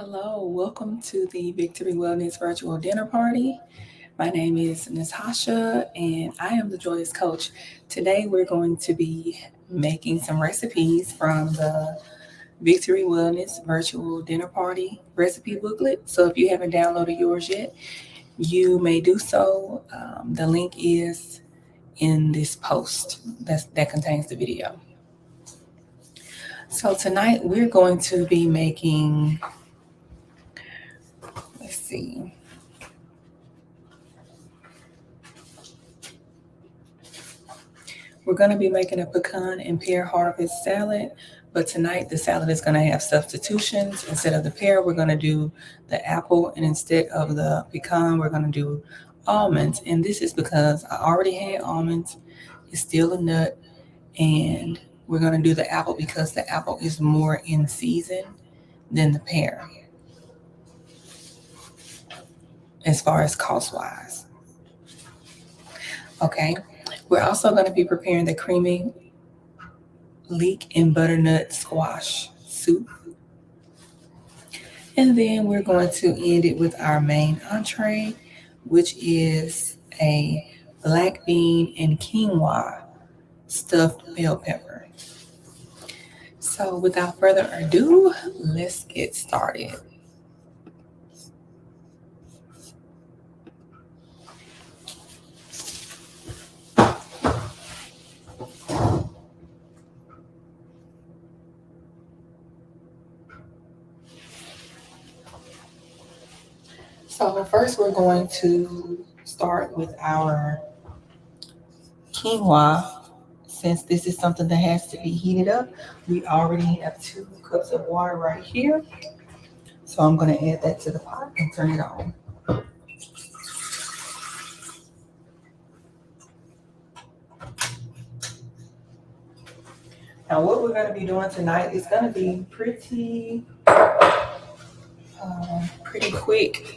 Hello, welcome to the Victory Wellness Virtual Dinner Party. My name is Natasha and I am the Joyous Coach. Today we're going to be making some recipes from the Victory Wellness Virtual Dinner Party recipe booklet. So if you haven't downloaded yours yet, you may do so. The link is in this post that contains the video. So tonight we're going to be making, let's see, we're going to be making a pecan and pear harvest salad, but tonight the salad is going to have substitutions. Instead of the pear, we're going to do the apple, and instead of the pecan, we're going to do almonds. And this is because I already had almonds. It's still a nut, and we're going to do the apple because the apple is more in season than the pear as far as cost wise. Okay, we're also going to be preparing the creamy leek and butternut squash soup. And then we're going to end it with our main entree, which is a black bean and quinoa stuffed bell pepper. So without further ado, let's get started. So first we're going to start with our quinoa. Since this is something that has to be heated up, we already have 2 cups of water right here. So I'm going to add that to the pot and turn it on. Now what we're going to be doing tonight is going to be pretty quick.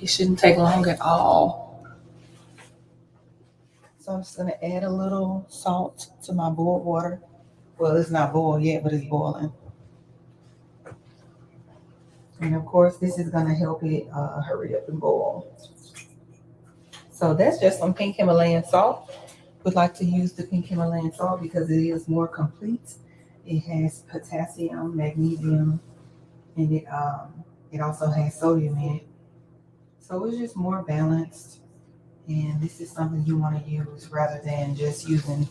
It shouldn't take long at all. So I'm just going to add a little salt to my boiled water. Well, it's not boiled yet, but it's boiling. And of course, this is going to help it hurry up and boil. So that's just some pink Himalayan salt. Would like to use the pink Himalayan salt because it is more complete. It has potassium, magnesium, and it also has sodium in it. So it's just more balanced. And this is something you want to use rather than just using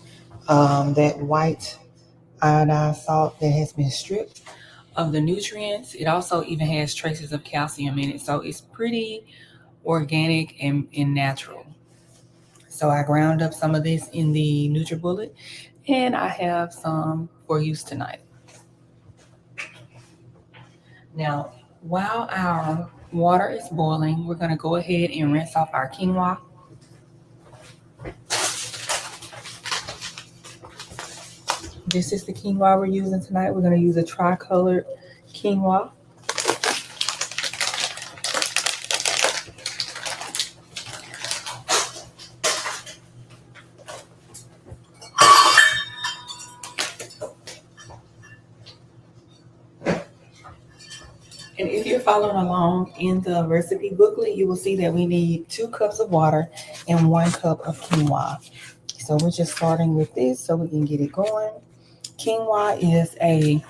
that white iodized salt that has been stripped of the nutrients. It also even has traces of calcium in it. So it's pretty organic and natural. So I ground up some of this in the NutriBullet, and I have some for use tonight. Now, while our water is boiling, we're going to go ahead and rinse off our quinoa. This is the quinoa we're using tonight. We're going to use a tricolored quinoa. And if you're following along in the recipe booklet, you will see that we need 2 cups of water and 1 cup of quinoa. So we're just starting with this so we can get it going. Quinoa is a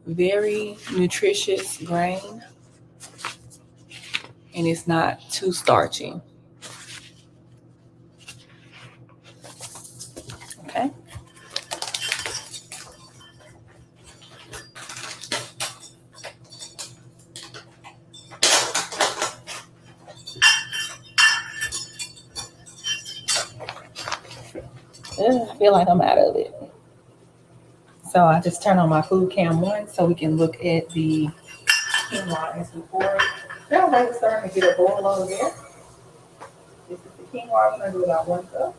very nutritious grain, and it's not too starchy. Okay. I feel like I'm out of it. So I just turn on my food cam 1 so we can look at the quinoa as we pour it. Now that's starting to get a boil over there. This is the quinoa. We're going to do about 1 cup.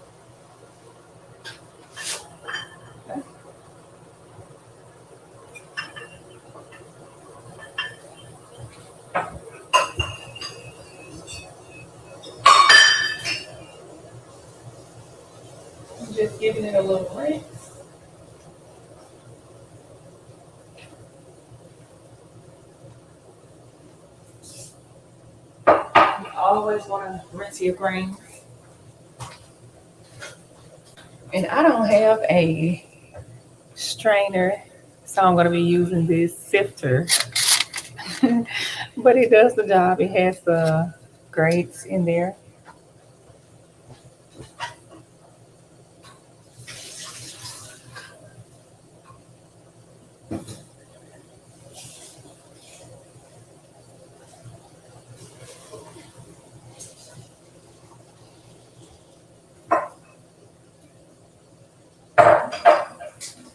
Okay. I'm just giving it a little rinse. always want to rinse your grains. And I don't have a strainer, so I'm going to be using this sifter. But it does the job. It has the grates in there.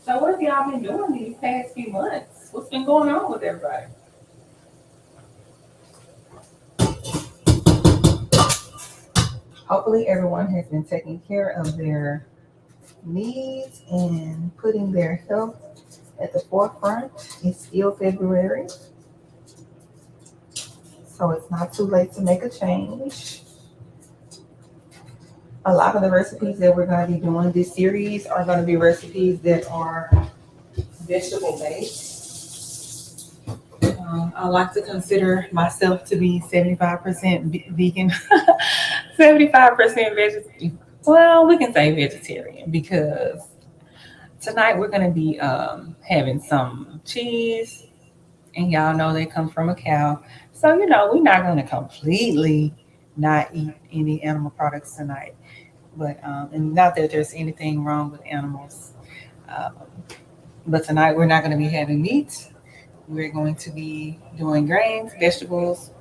So what have y'all been doing these past few months? What's been going on with everybody? Hopefully everyone has been taking care of their needs and putting their health at the forefront. It's still February, so it's not too late to make a change. A lot of the recipes that we're going to be doing this series are going to be recipes that are vegetable based. I like to consider myself to be 75% vegan, 75% vegetarian. Well, we can say vegetarian because tonight we're going to be having some cheese, and y'all know they come from a cow. So, we're not going to completely not eat any animal products tonight. But, and not that there's anything wrong with animals. Um, but tonight we're not going to be having meat. We're going to be doing grains and vegetables.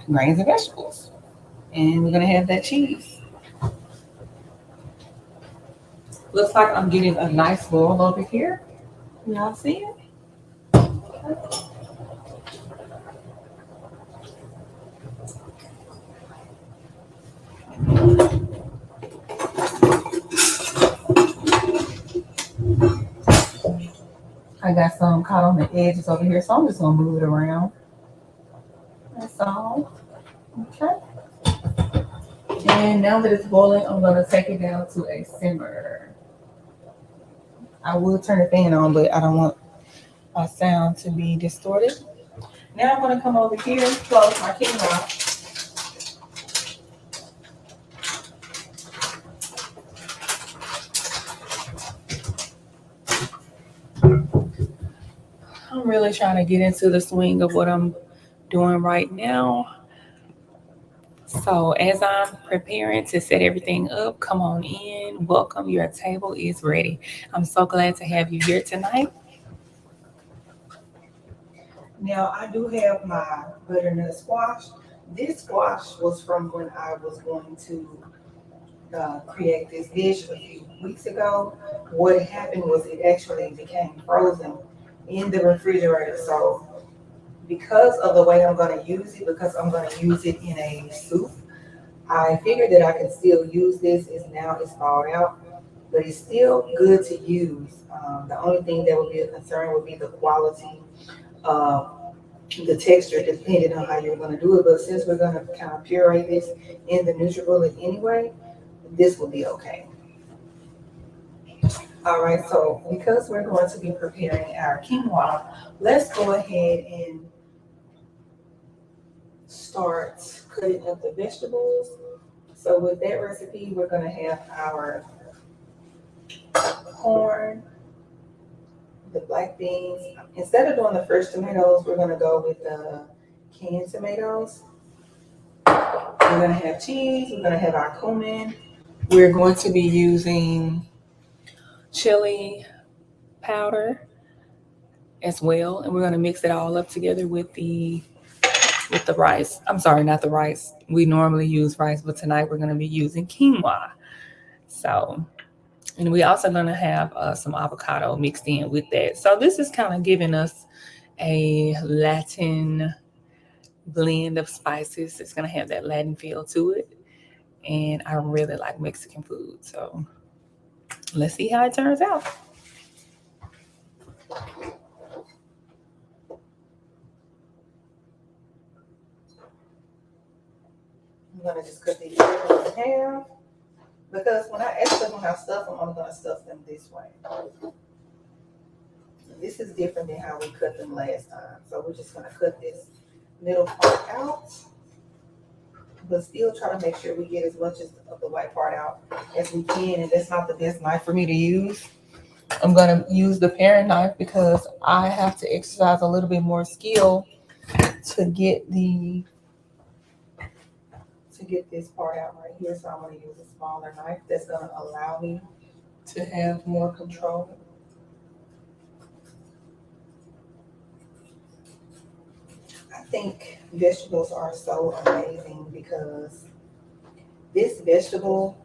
And we're going to have that cheese. Looks like I'm getting a nice boil over here. Y'all see it? I got some caught on the edges over here, so I'm just gonna move it around. That's all. Okay. And now that it's boiling, I'm gonna take it down to a simmer. I will turn the fan on, but I don't want our sound to be distorted. Now I'm gonna come over here, close my quinoa. I'm really trying to get into the swing of what I'm doing right now. So as I'm preparing to set everything up, come on in. Welcome. Your table is ready. I'm so glad to have you here tonight. Now I do have my butternut squash. This squash was from when I was going to create this dish a few weeks ago. What happened was it actually became frozen in the refrigerator. So because of the way I'm going to use it, because I'm going to use it in a soup, I figured that I can still use this. Is now it's thawed out, but it's still good to use. The only thing that would be a concern would be the quality of the texture, depending on how you're going to do it. But since we're going to kind of puree this in the NutriBullet anyway, this will be okay. All right, so because we're going to be preparing our quinoa, let's go ahead and start cutting up the vegetables. So with that recipe, we're going to have our corn, the black beans. Instead of doing the fresh tomatoes, we're going to go with the canned tomatoes. We're going to have cheese. We're going to have our cumin. We're going to be using chili powder as well, and we're going to mix it all up together with the rice. I'm sorry, not the rice. We normally use rice, but tonight we're going to be using quinoa. So, and we also going to have some avocado mixed in with that. So this is kind of giving us a Latin blend of spices. It's going to have that Latin feel to it. And I really like Mexican food. So let's see how it turns out. I'm going to just cut these in half. Because when I stuff them, I'm going to stuff them this way. This is different than how we cut them last time. So we're just going to cut this middle part out. but still try to make sure we get as much of the white part out as we can. And that's not the best knife for me to use. I'm gonna use the paring knife because I have to exercise a little bit more skill to get this part out right here. So I'm gonna use a smaller knife that's gonna allow me to have more control. I think vegetables are so amazing because this vegetable,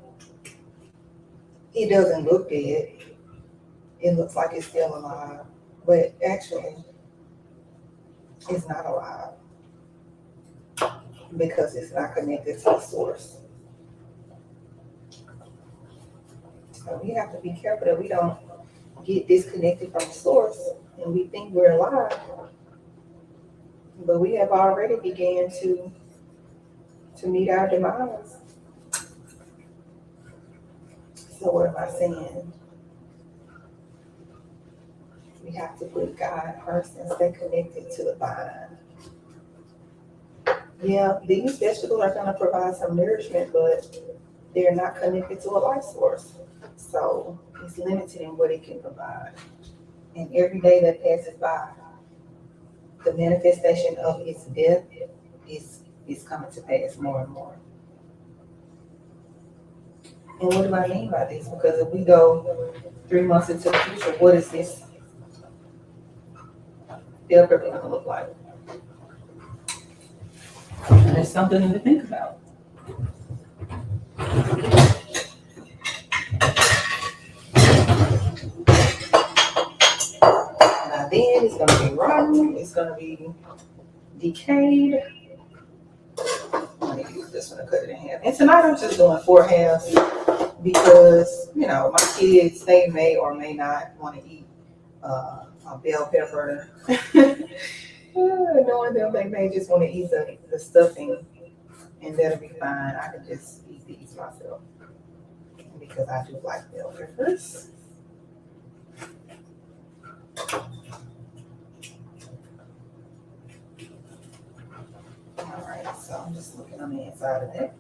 it doesn't look dead. It looks like it's still alive, but actually it's not alive because it's not connected to the source. So we have to be careful that we don't get disconnected from the source and we think we're alive, but we have already began to meet our demise. So what am I saying? We have to put God first and stay connected to the vine. Yeah, these vegetables are going to provide some nourishment, but they're not connected to a life source. So it's limited in what it can provide. And every day that passes by, the manifestation of its death is coming to pass more and more. And what do I mean by this? Because if we go 3 months into the future, what is this bell pepper going to look like? And it's something to think about. Now then, it's going to be rotten. It's going to be decayed. I'm going to use this one to cut it in half. And tonight I'm just doing 4 halves because, my kids, they may or may not want to eat a bell pepper. Knowing them, they may just want to eat the stuffing, and that'll be fine. I can just eat these myself because I do like bell peppers. All right, so I'm just looking on the inside of it.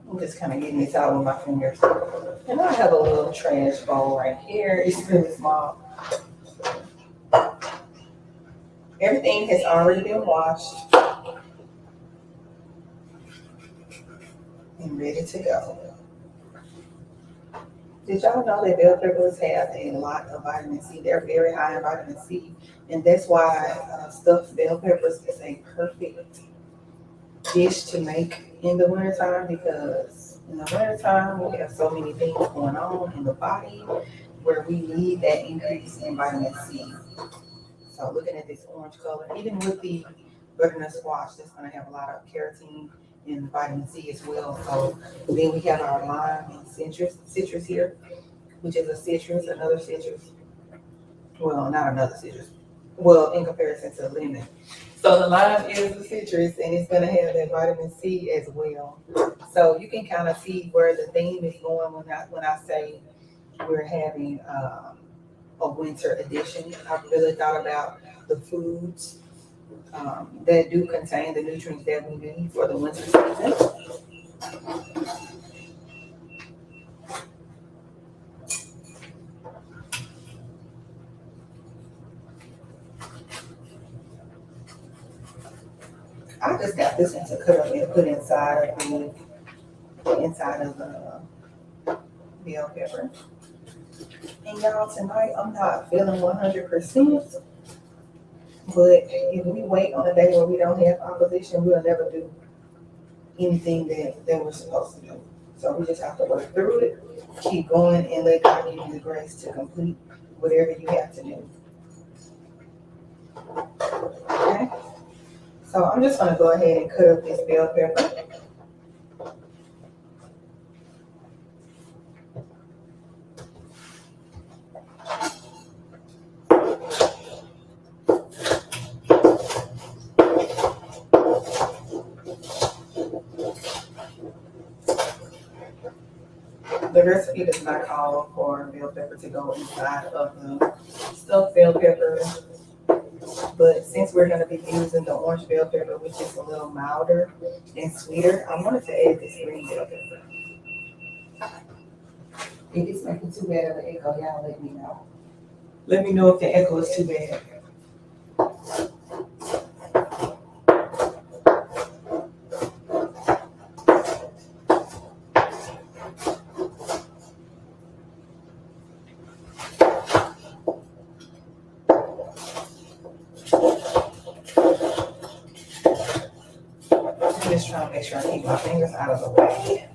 I'm just kind of getting this out with my fingers. And I have a little trash bowl right here. It's really small. Everything has already been washed and ready to go. Did y'all know that bell peppers have a lot of vitamin C? They're very high in vitamin C. And that's why stuffed bell peppers is a perfect dish to make in the wintertime, because in the wintertime we have so many things going on in the body where we need that increase in vitamin C. So looking at this orange color, even with the butternut squash, that's going to have a lot of carotene and vitamin C as well. So then we have our lime and citrus here, which is another citrus. Well, not another citrus. Well, in comparison to lemon. So the lime is a citrus, and it's going to have that vitamin C as well. So you can kind of see where the theme is going when I say we're having a winter edition. I've really thought about the foods that do contain the nutrients that we need for the winter season. I just got this one to cut up and put inside of the bell pepper. And y'all, tonight I'm not feeling 100%, but if we wait on a day where we don't have opposition, we'll never do anything that we're supposed to do. So we just have to work through it, keep going, and let God give you the grace to complete whatever you have to do. Okay? So I'm just going to go ahead and cut up this bell pepper. The recipe does not call for bell pepper to go inside of the stuffed bell pepper, but since we're going to be using the orange bell pepper, which is a little milder and sweeter, I wanted to add this green bell pepper. If it's making too bad of an echo, y'all let me know. Let me know if the echo is too bad. I'm just trying to make sure I keep my fingers out of the way.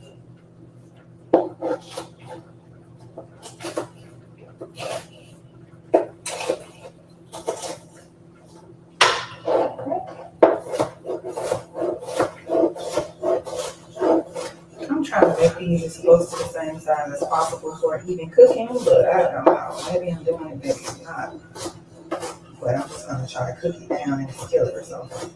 I'm trying to make these as close to the same size as possible for even cooking, but I don't know. Maybe I'm doing it, maybe I'm not. But I'm just gonna try to cook it down and kill it or something.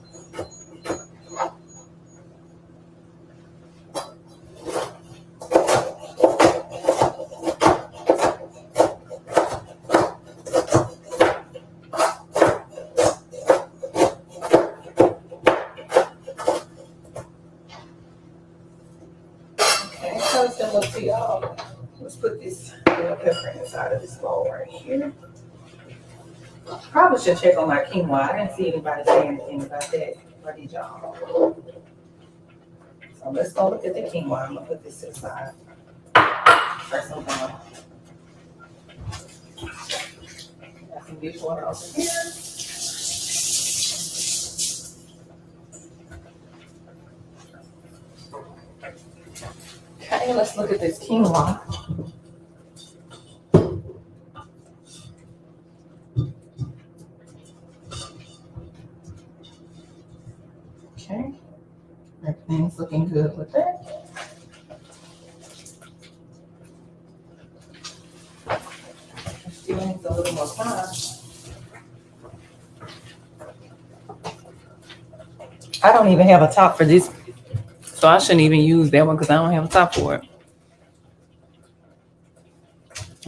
Okay, so it's gonna look to y'all. Let's put this bell pepper inside of this bowl right here. Probably should check on my quinoa. I didn't see anybody saying anything about that. Or did y'all? So let's go look at the quinoa. I'm gonna put this aside. First, I'm gonna got some dishwater over here. Okay, let's look at this quinoa. Okay, everything's looking good with that. Still needs a little more time. I don't even have a top for this, so I shouldn't even use that one because I don't have a top for it.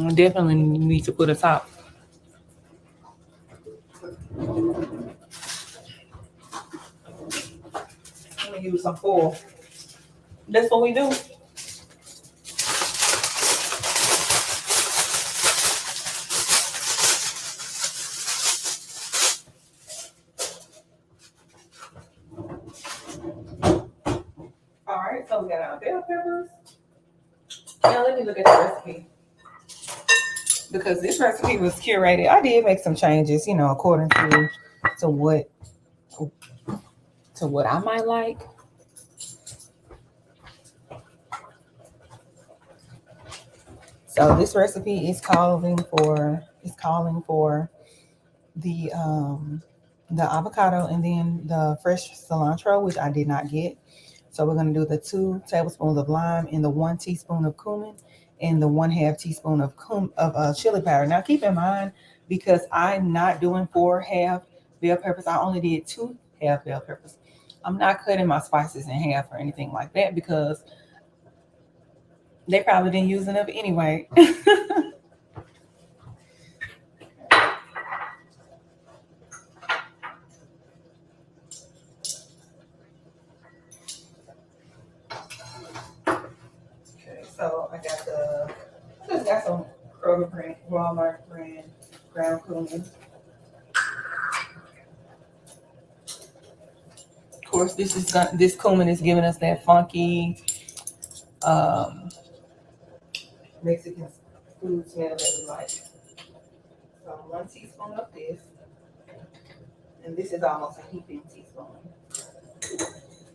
I definitely need to put a top. I'm gonna use some foil. That's what we do. All right, so we got our bell peppers. Now let me look at the recipe. Because this recipe was curated. I did make some changes, according to what I might like. So this recipe is calling for the avocado and then the fresh cilantro, which I did not get. So we're going to do the 2 tablespoons of lime and the 1 teaspoon of cumin and the 1/2 teaspoon of chili powder. Now keep in mind, because I'm not doing 4 half bell peppers, I only did 2 half bell peppers. I'm not cutting my spices in half or anything like that because they probably didn't use enough anyway. Okay, so I just got some Kroger brand, Walmart brand ground cumin. Of course, this cumin is giving us that funky um, Mexican food smell that we like. So 1 teaspoon of this, and this is almost a heaping teaspoon.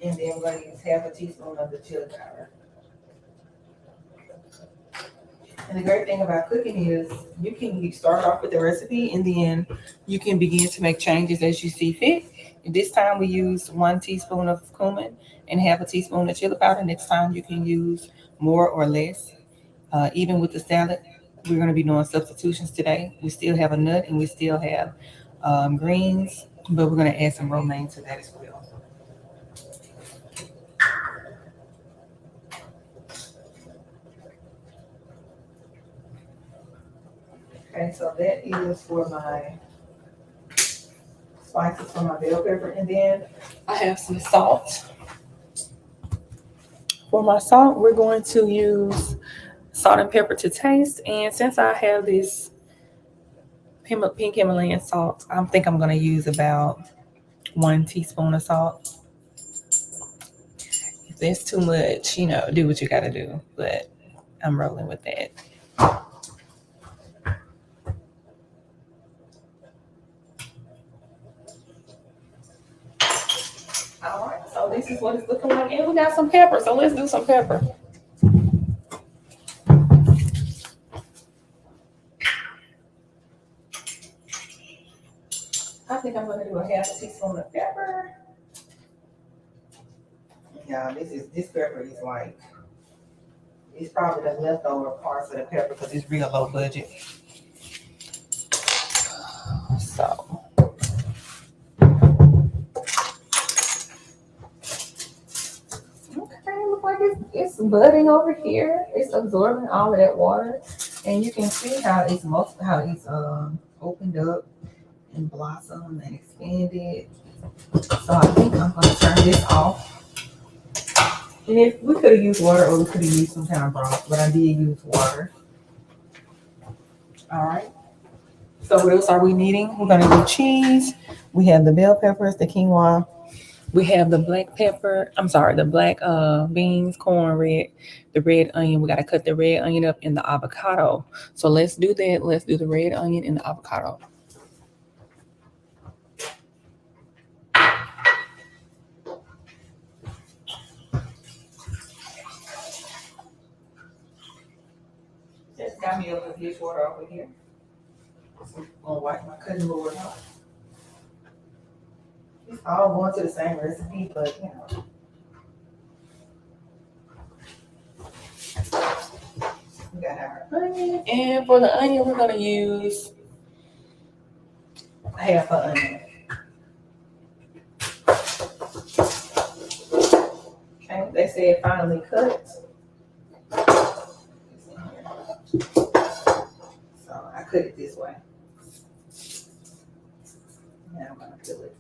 And then we're going to use 1/2 teaspoon of the chili powder. And the great thing about cooking is you start off with the recipe and then you can begin to make changes as you see fit. This time we used 1 teaspoon of cumin and 1/2 teaspoon of chili powder. Next time you can use more or less. Even with the salad, we're going to be doing substitutions today. We still have a nut and we still have greens, but we're going to add some romaine to that as well. Okay, so that is for my spices for my bell pepper. And then I have some salt. For my salt, we're going to use salt and pepper to taste. And since I have this pink Himalayan salt, I think I'm going to use about 1 teaspoon of salt. If that's too much, do what you got to do. But I'm rolling with that. All right, so this is what it's looking like. And we got some pepper, so let's do some pepper. I think I'm going to do a 1/2 teaspoon of pepper. Yeah, this pepper is like, it's probably the leftover parts of the pepper because it's real low budget. So. Okay, look like it's budding over here. It's absorbing all of that water, and you can see how it's opened up and blossomed and expanded. So I think I'm going to turn this off. And if we could have used water, or we could have used some kind of broth, but I did use water. All right. So what else are we needing? We're going to do cheese. We have the bell peppers, the quinoa. We have the black beans, corn, the red onion. We got to cut the red onion up in the avocado. So let's do that. Let's do the red onion in the avocado. Just got me a little dishwater over here. I'm going to wipe my cutting board off. It's all going to the same recipe, but we got our onion. And for the onion, we're going to use 1/2 onion. Okay, they said finely cut. So I cut it this way. Now I'm going to fill it.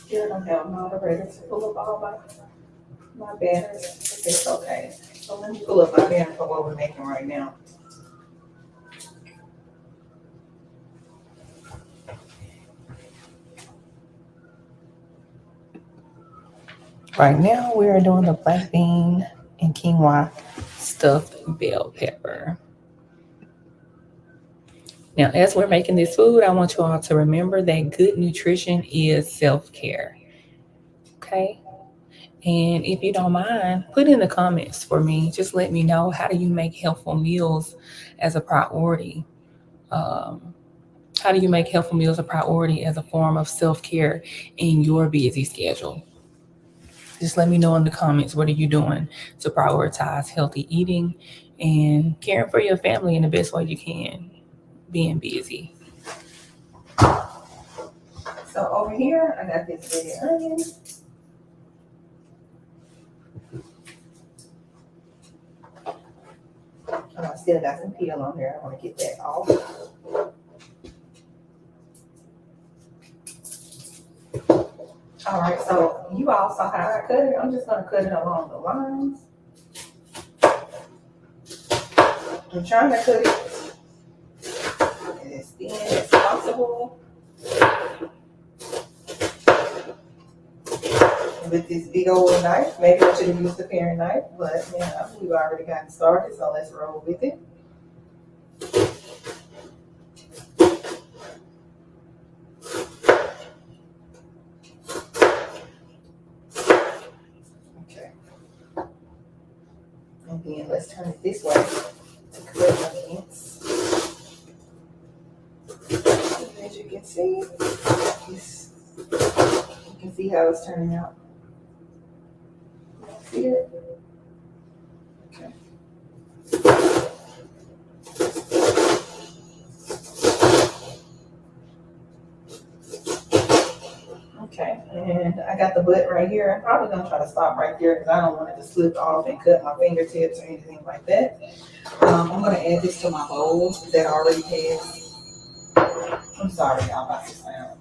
Still don't have a moderator to pull up all my banners, but it's okay. So let me pull up my banner for what we're making right now. Right now we are doing the black bean and quinoa stuffed bell pepper. Now, as we're making this food, I want you all to remember that good nutrition is self-care. Okay? And if you don't mind, put in the comments for me. Just let me know, how do you make healthful meals as a priority? How do you make healthful meals a priority as a form of self-care in your busy schedule? Just let me know in the comments, what are you doing to prioritize healthy eating and caring for your family in the best way you can, being busy. So over here, I got this red onion. I still got some peel on here. I want to get that off. All right, so you all saw how I cut it. I'm just going to cut it along the lines. I'm trying to cut it as thin as possible with this big old knife. Maybe I should have used a paring knife, but we've already gotten started, so let's roll with it. Okay. And then let's turn it this way to cut onions. As you can see, you can see how it's turning out. See it? Okay. Okay, and I got the butt right here. I'm probably gonna try to stop right there because I don't want it to slip off and cut my fingertips or anything like that. I'm gonna add this to my bowl that already has. I'm sorry, y'all, about this sound.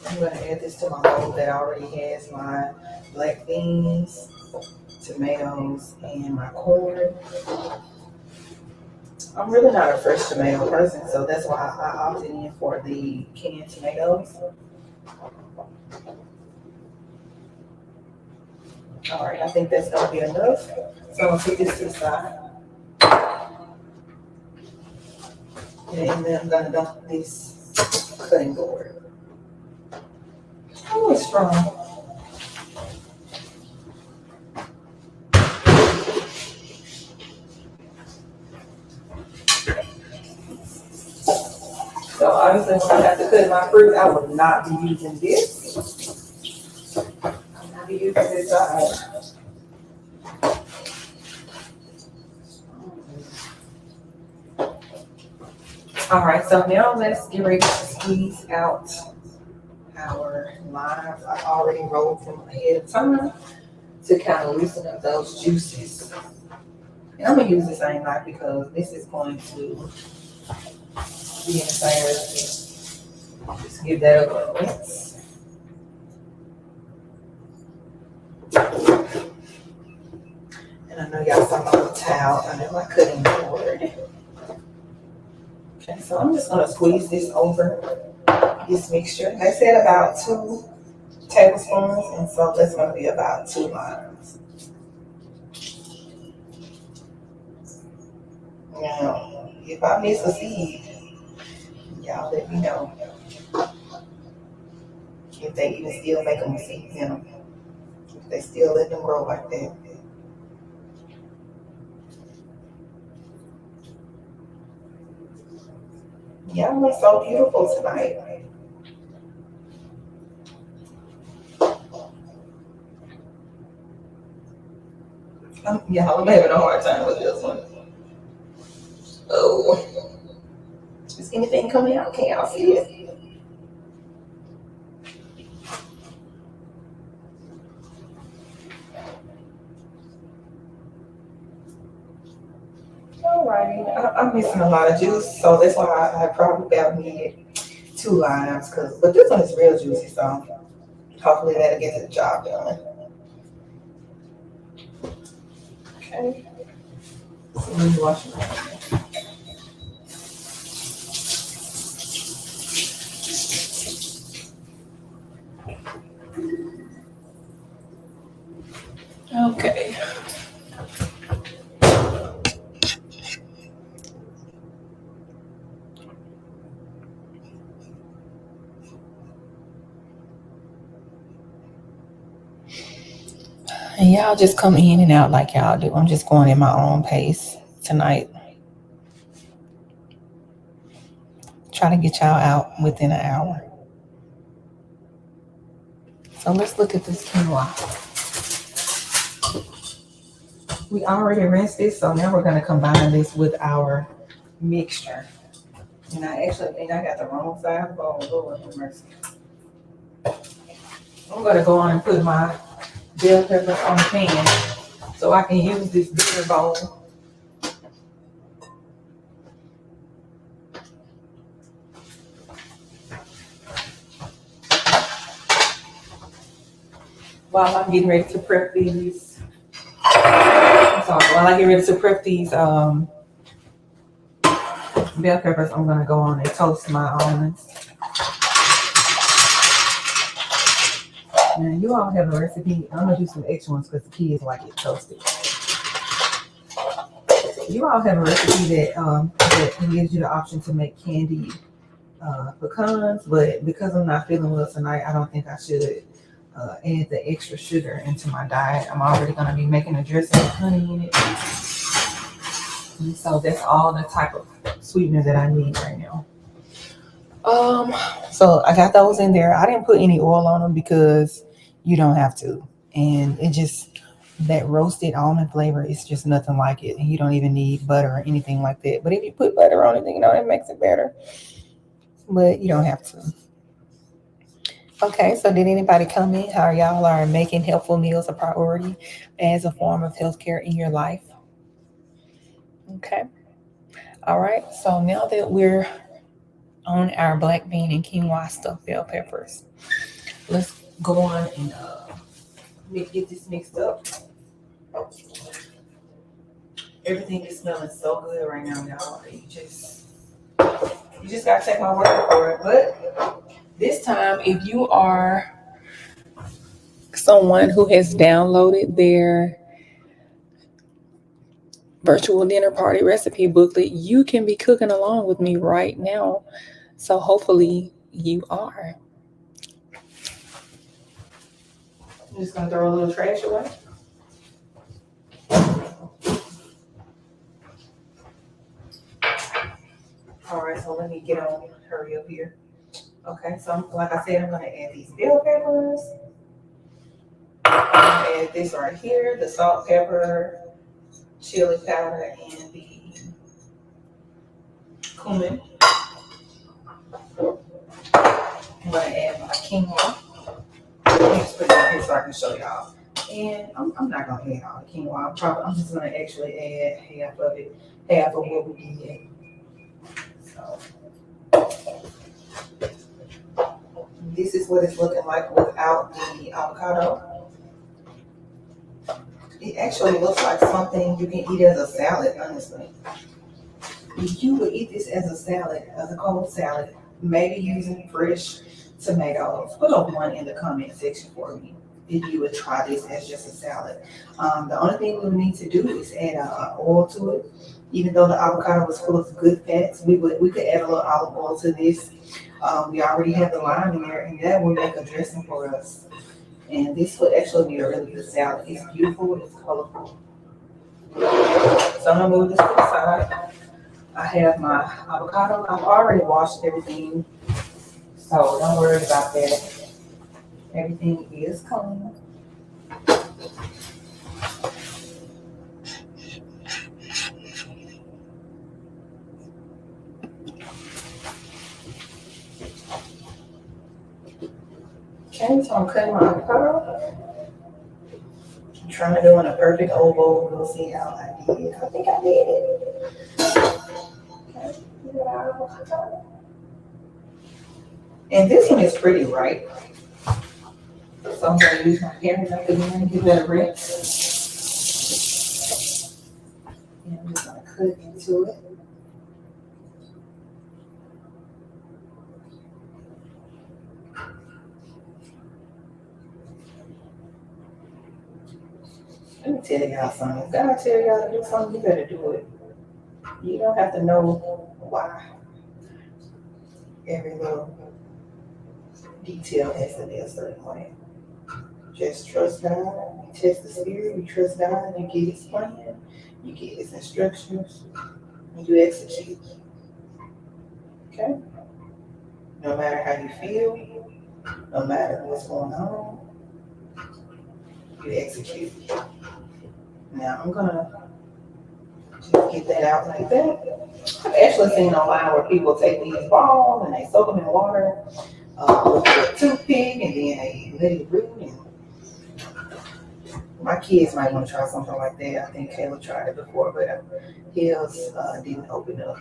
I'm gonna add this to my bowl that already has my black beans, tomatoes, and my corn. I'm really not a fresh tomato person, so that's why I opted in for the canned tomatoes. All right, I think that's gonna be enough. So I'm gonna put this to the side. And then I'm gonna dump this cutting board. Oh, it's strong. So obviously when I have to cut my fruit, I will not be using this. I'll be using this side. All right, so now let's get ready to squeeze out our limes. I already rolled them ahead of time to kind of loosen up those juices. And I'm gonna use the same knife because this is going to be in the same recipe. Just give that a rinse. And I know y'all saw my little towel under my cutting board. Okay, so I'm just gonna squeeze this over this mixture. Like I said, about 2 tablespoons, and so that's gonna be about 2 limes. Now, if I miss a seed, y'all let me know if they even still make them with seeds in them. If they still let them grow like that. Y'all look so beautiful tonight. I'm having a hard time with this one. Oh, is anything coming out? Can y'all see it? Alrighty, I'm missing a lot of juice, so that's why I probably about needed 2 limes. But this one is real juicy, so hopefully that'll get the job done. Okay, so let me wash it. Okay. And y'all just come in and out like y'all do. I'm just going at my own pace tonight. Try to get y'all out within an hour. So let's look at this quinoa. We already rinsed this, so now we're going to combine this with our mixture. And I actually think I got the wrong size bowl. Lord have mercy. I'm going to go on and put my bell peppers on the pan so I can use this bigger bowl. While I'm getting ready to prep these, while I get ready to prep these bell peppers, I'm gonna go on and toast my almonds. Now you all have a recipe. I'm gonna do some extra ones because the kids like it toasted. You all have a recipe that gives you the option to make candied pecans, but because I'm not feeling well tonight, I don't think I should add the extra sugar into my diet. I'm already going to be making a dressing with honey in it. And so that's all the type of sweetener that I need right now. So I got those in there. I didn't put any oil on them because you don't have to. And it just, that roasted almond flavor is just nothing like it. And you don't even need butter or anything like that. But if you put butter on it, then that makes it better. but you don't have to. Okay, so did anybody comment how y'all are making helpful meals a priority as a form of healthcare in your life? Okay, all right. So now that we're on our black bean and quinoa stuffed bell peppers, let's go on and get this mixed up. Everything is smelling so good right now, y'all. You just gotta take my word for it. But this time, if you are someone who has downloaded their virtual dinner party recipe booklet, you can be cooking along with me right now. So hopefully you are. I'm just gonna throw a little trash away. All right, so let me get on, hurry up here. Okay, so like I said, I'm gonna add these bell peppers. I'm gonna add this right here, the salt, pepper, chili powder, and the cumin. I'm gonna add my quinoa. Let me just put it on here so I can show y'all. And I'm not gonna add all the quinoa. I'm just gonna actually add half of what we did. So this is what it's looking like without the avocado. It actually looks like something you can eat as a salad, honestly. You would eat this as a salad, as a cold salad, maybe using fresh tomatoes. Put a one in the comment section for me if you would try this as just a salad. The only thing we would need to do is add oil to it. Even though the avocado was full of good fats, we could add a little olive oil to this. We already have the lime in there, and that will make a dressing for us. And this would actually be a really good salad. It's beautiful, it's colorful. So I'm gonna move this to the side. I have my avocado. I've already washed everything, so don't worry about that. Everything is clean. Okay, so I'm cutting my avocado. I'm trying to do in a perfect oval. We'll see how I did. I think I did it. Okay, and this one is pretty ripe. So I'm going to use my camera knife again and give that a rinse. And I'm just going to cut into it. Let me tell y'all something. If God tell y'all to do something, you better do it. You don't have to know why every little detail has to be a certain way. Just trust God. You test the spirit. You trust God. You get His plan. You get His instructions. And you execute. Okay? No matter how you feel, no matter what's going on, you execute. Now I'm gonna just get that out like that. I've actually seen online where people take these balls and they soak them in water with a toothpick, and then they let it root. And my kids might want to try something like that. I think Kayla tried it before, but his didn't open up.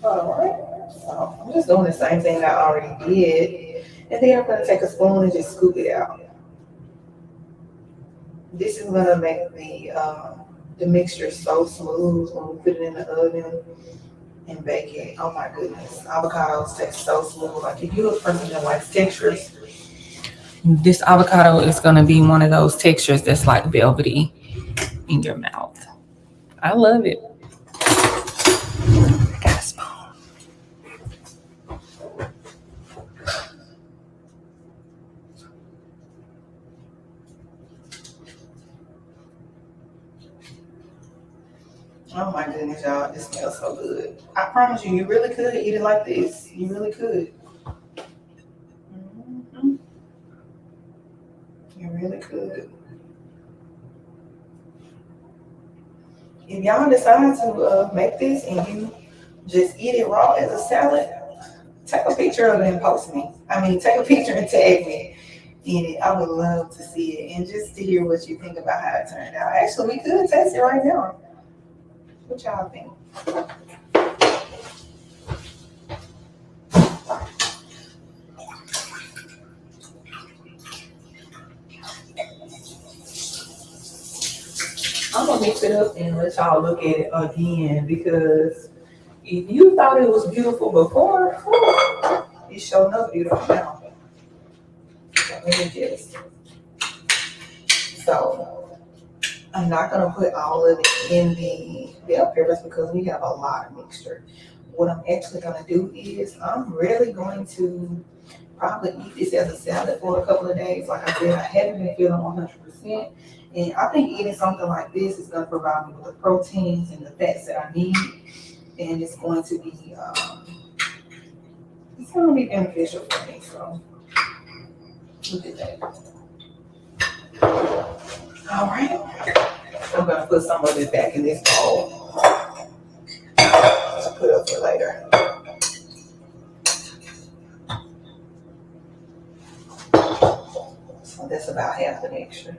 All right, so I'm just doing the same thing I already did, and then I'm gonna take a spoon and just scoop it out. This is gonna make the mixture so smooth when we put it in the oven and bake it. Oh my goodness, avocados taste so smooth. Like if you're a person that likes textures, this avocado is gonna be one of those textures that's like velvety in your mouth. I love it. I got a spoon. Oh my goodness, y'all, this smells so good. I promise you, you really could eat it like this. You really could. You really good. If y'all decide to make this and you just eat it raw as a salad, take a picture of it and post me. I mean, take a picture and tag me in it. I would love to see it and just to hear what you think about how it turned out. Actually, we could test it right now. What y'all think? I'm gonna mix it up and let y'all look at it again because if you thought it was beautiful before, it's showing up beautiful now. So let me just. So I'm not gonna put all of it in the bell peppers because we have a lot of mixture. What I'm actually gonna do is I'm really going to probably eat this as a salad for a couple of days. Like I said, I haven't been feeling 100%. And I think eating something like this is going to provide me with the proteins and the fats that I need. And it's going to be beneficial for me. So look at that. All right. I'm going to put some of it back in this bowl to put up for later. So that's about half the mixture.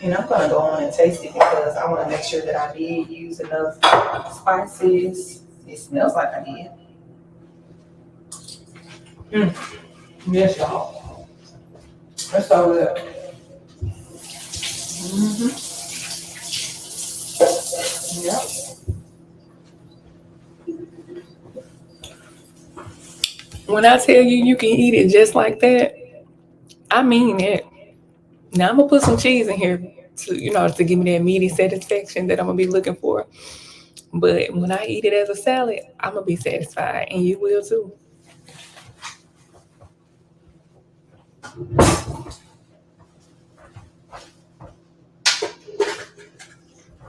And I'm gonna go on and taste it because I want to make sure that I did use enough spices. It smells like I did. Yes, y'all. That's so good. Yep. When I tell you you can eat it just like that, I mean it. Now I'm gonna put some cheese in here to give me that meaty satisfaction that I'm gonna be looking for. But when I eat it as a salad, I'm gonna be satisfied, and you will too.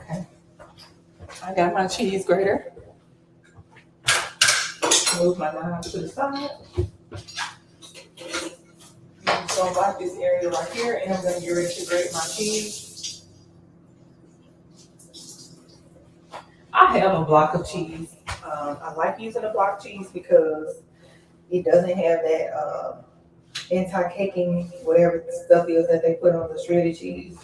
Okay. I got my cheese grater. Move my knife to the side. I'm just gonna wipe this area right here, and I'm gonna get ready to grate my cheese. I have a block of cheese. I like using a block cheese because it doesn't have that anti-caking, whatever stuff is that they put on the shredded cheese.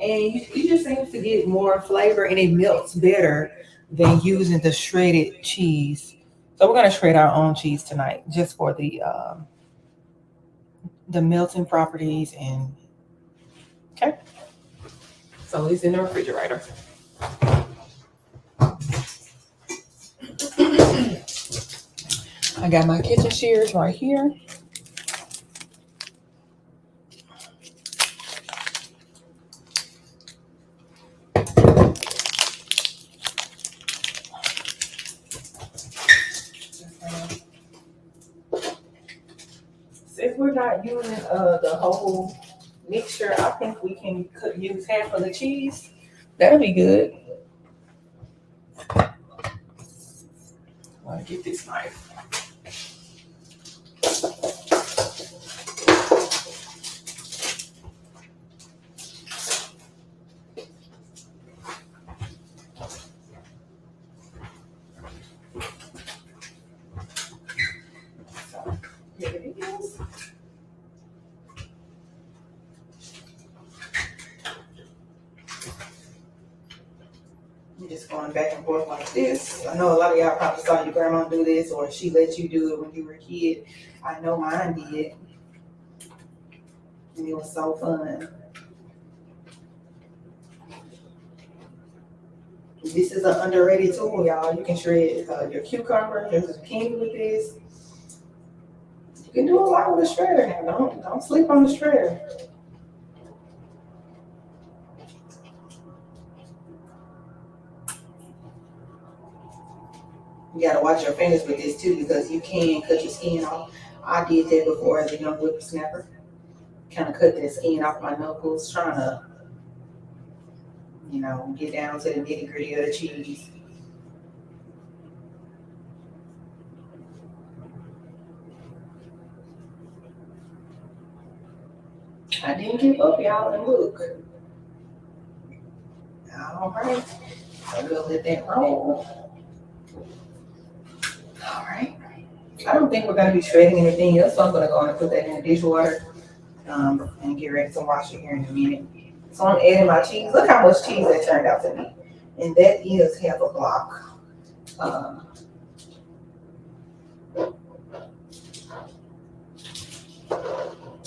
And you just seem to get more flavor and it melts better than using the shredded cheese. So we're gonna shred our own cheese tonight just for the melting properties and okay. So it's in the refrigerator. I got my kitchen shears right here. Since we're not using the whole mixture, I think we can use half of the cheese. That'll be good. I want to get this knife. So here it is. I'm just going back and forth like this. I know a lot of y'all probably saw your grandma do this or she let you do it when you were a kid. I know mine did. And it was so fun. This is an underrated tool, y'all. You can shred your cucumber, your zucchini with this. You can do a lot with a shredder now. Don't sleep on the shredder. You gotta watch your fingers with this too because you can cut your skin off. I did that before as a young whippersnapper. Kind of cut that skin off my knuckles, trying to, get down to the nitty gritty of the cheese. I didn't give up, y'all, and look. All right. So we'll let that roll. All right. I don't think we're going to be shredding anything else, so I'm going to go on and put that in the dishwater and get ready to wash it here in a minute. So I'm adding my cheese. Look how much cheese that turned out to be. And that is half a block.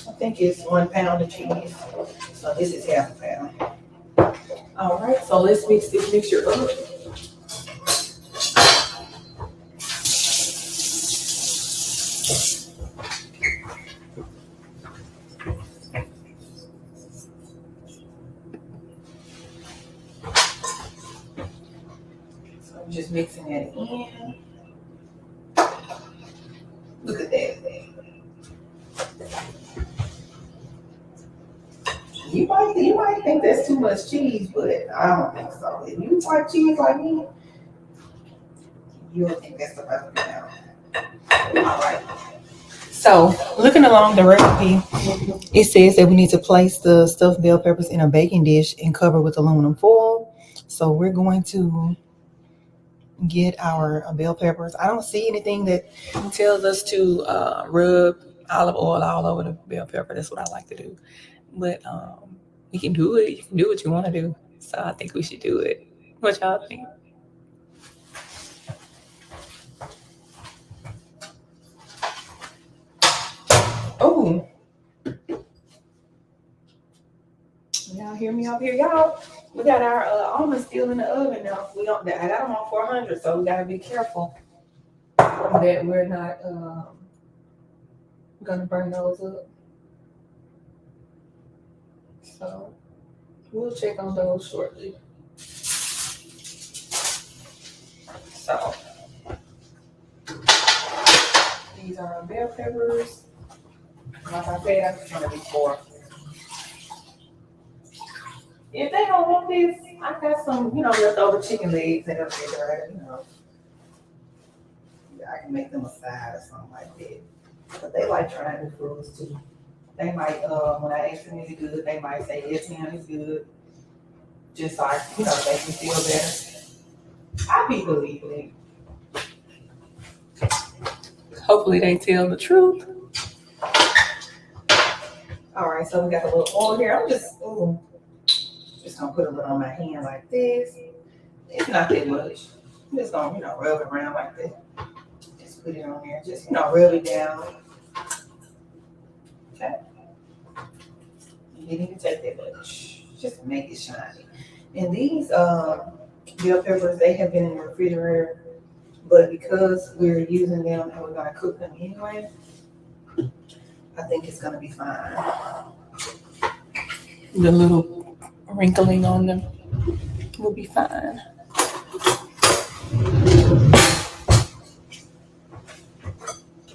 I think it's 1 pound of cheese. So this is half a pound. All right, so let's mix this mixture up. So I'm just mixing that in. Look at that. You might think that's too much cheese, but I don't think so. If you like cheese like me, you'll think that's the perfect amount. All right. So looking along the recipe, it says that we need to place the stuffed bell peppers in a baking dish and cover with aluminum foil. So we're going to get our bell peppers. I don't see anything that tells us to rub olive oil all over the bell pepper. That's what I like to do. But you can do it. You can do what you want to do. So I think we should do it. What y'all think? Oh, y'all hear me up here, y'all? We got our almonds still in the oven now. We don't. I got them on 400, so we gotta be careful that we're not gonna burn those up. So we'll check on those shortly. So these are our bell peppers. Like I said, I'm gonna be 4. If they don't want this, I got some, leftover chicken legs in the refrigerator. I can make them a side or something like that. But they like trying new foods too. They might, when I ask them is it good, they might say yes, ma'am, it's good. Just like, make me feel better. I be believing it. Hopefully they tell the truth. All right, so we got a little oil here. I'm just gonna put a little on my hand like this. It's not that much. I'm just gonna, rub it around like that. Just put it on there. Just, rub it down. Okay. You didn't even take that much. Just make it shiny. And these bell peppers, they have been in the refrigerator, but because we're using them and we're gonna cook them anyway, I think it's gonna be fine. The little wrinkling on them will be fine.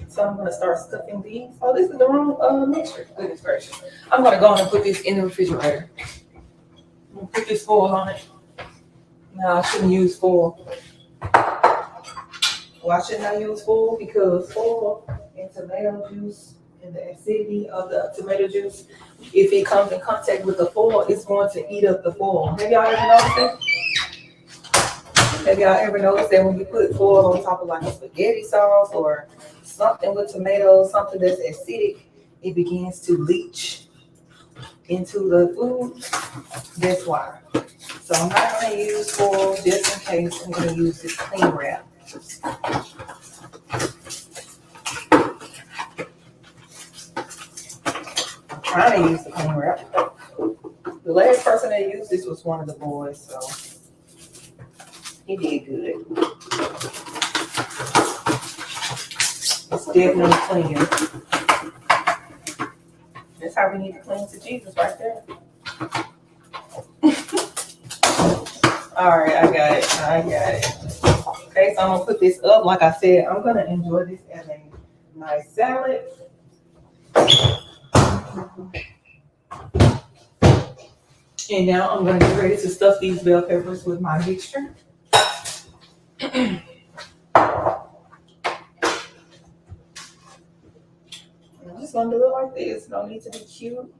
So I'm gonna start stuffing these. Oh, this is the wrong mixture. Goodness gracious. I'm gonna go on and put this in the refrigerator. I'm gonna put this foil on it. No, I shouldn't use foil. Why shouldn't I use foil? Because foil and tomato juice and the acidity of the tomato juice, if it comes in contact with the foil, it's going to eat up the foil. Have y'all ever noticed that? Have y'all ever noticed that when you put foil on top of like a spaghetti sauce or something with tomatoes, something that's acidic, it begins to leach into the food? That's why. So I'm not going to use foil just in case. I'm going to use this cling wrap. I'm trying to use the cling wrap. The last person that used this was one of the boys, so he did good. It's definitely clean. That's how we need to cling to Jesus right there. All right, I got it. Okay, so I'm gonna put this up. Like I said, I'm gonna enjoy this as a nice salad. And now I'm gonna get ready to stuff these bell peppers with my mixture. I'm just gonna do it like this. No need to be cute.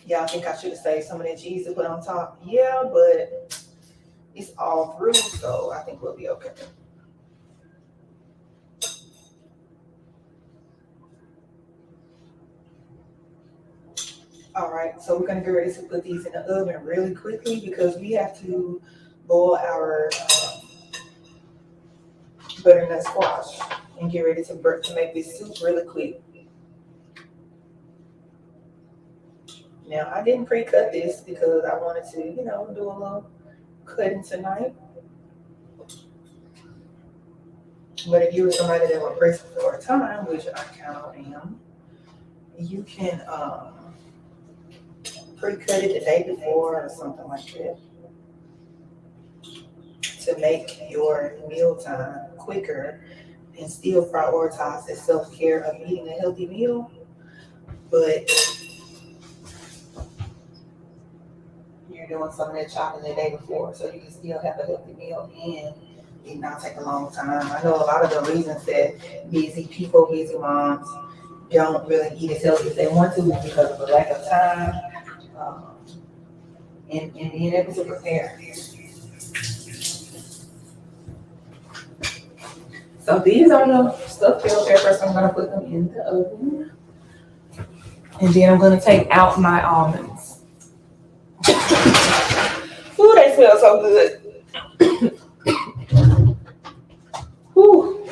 Y'all think I should have saved some of that cheese to put on top? Yeah, but it's all through, so I think we'll be okay. All right, so we're gonna get ready to put these in the oven really quickly because we have to boil our butternut squash and get ready to make this soup really quick. Now, I didn't pre-cut this because I wanted to, do a little cutting tonight. But if you were somebody that were pressed for time, which I kind of am, you can pre-cut it the day before or something like that to make your meal time quicker and still prioritize the self-care of eating a healthy meal, but you're doing some of that chopping the day before so you can still have a healthy meal and it not take a long time. I know a lot of the reasons that busy people, busy moms don't really eat as healthy as they want to is because of the lack of time um, and being able to prepare. So these are the stuffed bell peppers. I'm gonna put them in the oven. And then I'm gonna take out my almonds. Ooh, they smell so good. Ooh.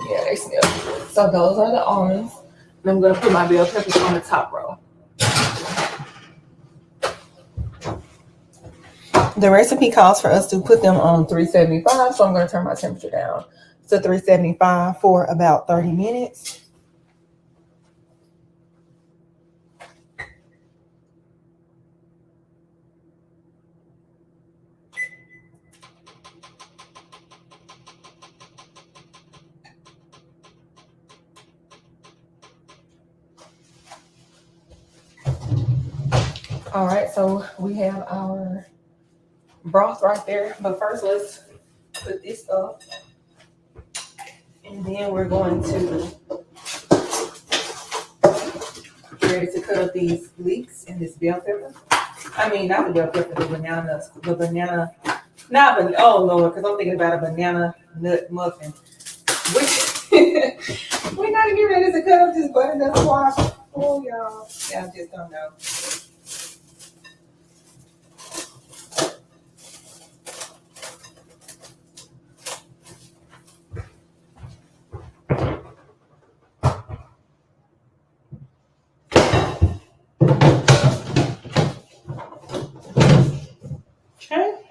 Yeah, they smell good. So those are the almonds. And I'm gonna put my bell peppers on the top row. The recipe calls for us to put them on 375, so I'm gonna turn my temperature down to 375 for about 30 minutes. All right, so we have our broth right there. But first, let's put this up. And then we're going to get ready to cut up these leeks in this bell pepper. I mean, not the bell pepper, the banana, not banana, oh Lord, because I'm thinking about a banana nut muffin. We're not even ready to cut up this butternut squash. Oh, y'all. Yeah, I just don't know. Okay.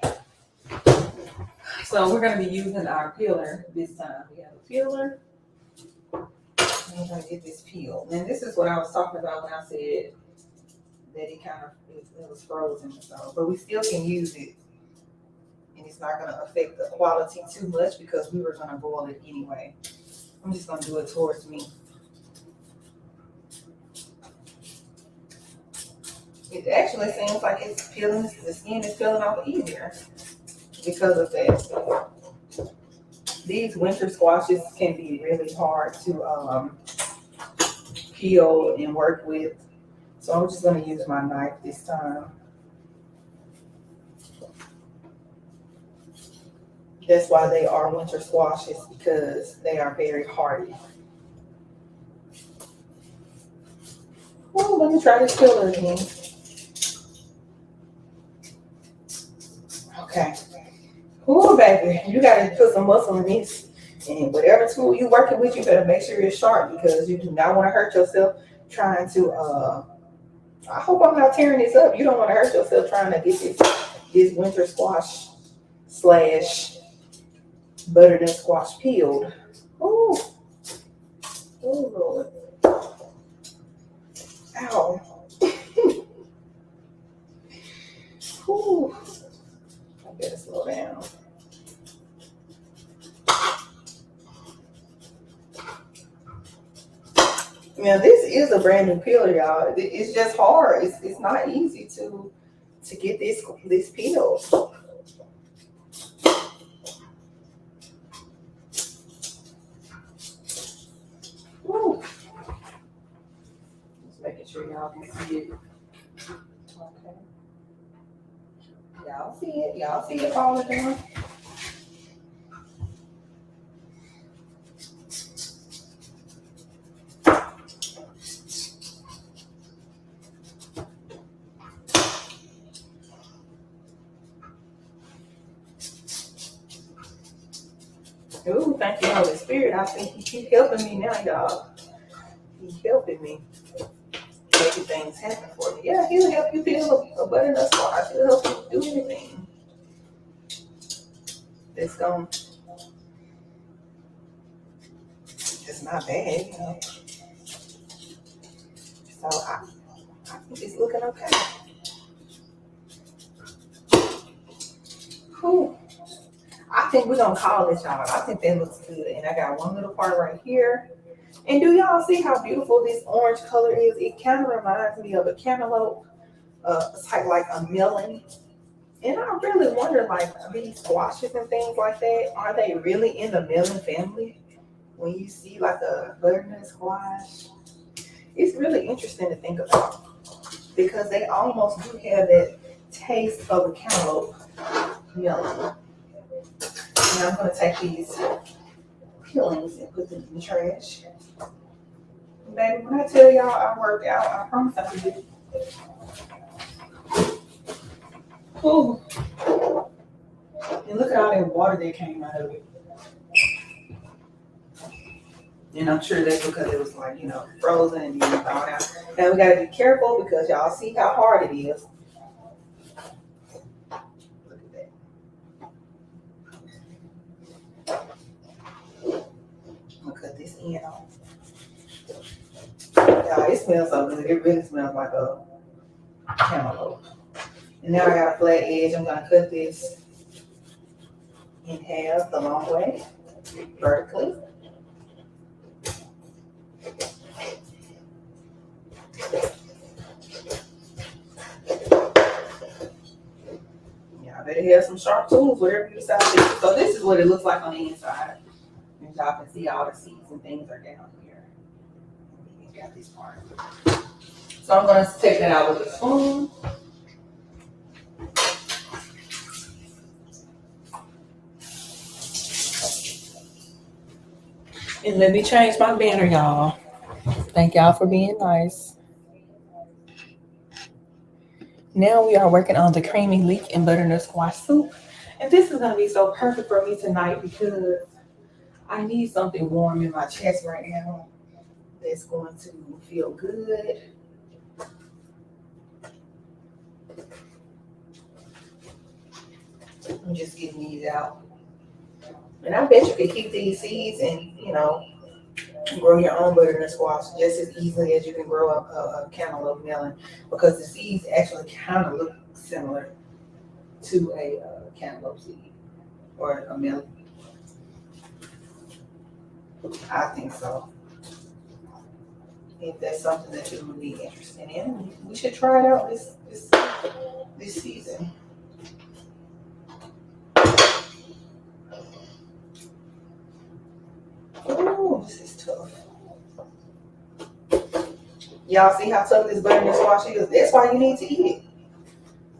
So we're going to be using our peeler this time. We have a peeler. And we're going to get this peeled. And this is what I was talking about when I said that it was frozen. So, but we still can use it. And it's not going to affect the quality too much because we were going to boil it anyway. I'm just going to do it towards me. It actually seems like it's peeling, the skin is peeling off easier because of that. These winter squashes can be really hard to peel and work with. So I'm just going to use my knife this time. That's why they are winter squashes, because they are very hardy. Well, let me try this peeler again. Okay. Ooh, baby, you got to put some muscle in this. And whatever tool you're working with, you better make sure it's sharp because you do not want to hurt yourself trying to, I hope I'm not tearing this up. You don't want to hurt yourself trying to get this winter squash / butternut squash peeled. Ooh. Oh, Lord. Ow. Ooh. I better slow down. Now, this is a brand new peeler, y'all. It's just hard. It's not easy to get this peeled. Ooh. y'all can see it. Okay. Y'all see it. Y'all see it falling down. Ooh, thank you, Holy Spirit. I think He keep helping me now, y'all. He's helping me. Making things happen for me. Yeah, He'll help you feel a butternut squash. He'll help you do anything. It's not bad, you know. So I think it's looking okay. Cool. I think we're gonna call this, y'all. I think that looks good. And I got one little part right here. And do y'all see how beautiful this orange color is? It kind of reminds me of a cantaloupe, type like a melon. And I really wonder, like these squashes and things like that, are they really in the melon family? When you see like a butternut squash, it's really interesting to think about because they almost do have that taste of a cantaloupe melon. And I'm gonna take these peelings and put them in the trash. Baby, when I tell y'all I work out, I promise I can do. Ooh. And look at all that water that came out of it. And I'm sure that's because it was like, frozen and then thawed out. Now we gotta be careful because y'all see how hard it is. Look at that. I'm gonna cut this end off. Y'all, it smells so good. It really smells like a cantaloupe. And now I got a flat edge. I'm gonna cut this in half the long way, vertically. Y'all better have some sharp tools, whatever you decide to do. So this is what it looks like on the inside. And y'all can see all the seeds and things are down here. You got this part. So I'm gonna take that out with a spoon. And let me change my banner, y'all. Thank y'all for being nice. Now we are working on the creamy leek and butternut squash soup. And this is gonna be so perfect for me tonight because I need something warm in my chest right now that's going to feel good. I'm just getting these out. And I bet you could keep these seeds and, grow your own butternut squash just as easily as you can grow a cantaloupe melon because the seeds actually kind of look similar to a cantaloupe seed or a melon. I think so. If that's something that you would be interested in, we should try it out this season. Oh, this is tough. Y'all see how tough this butternut squash is? That's why you need to eat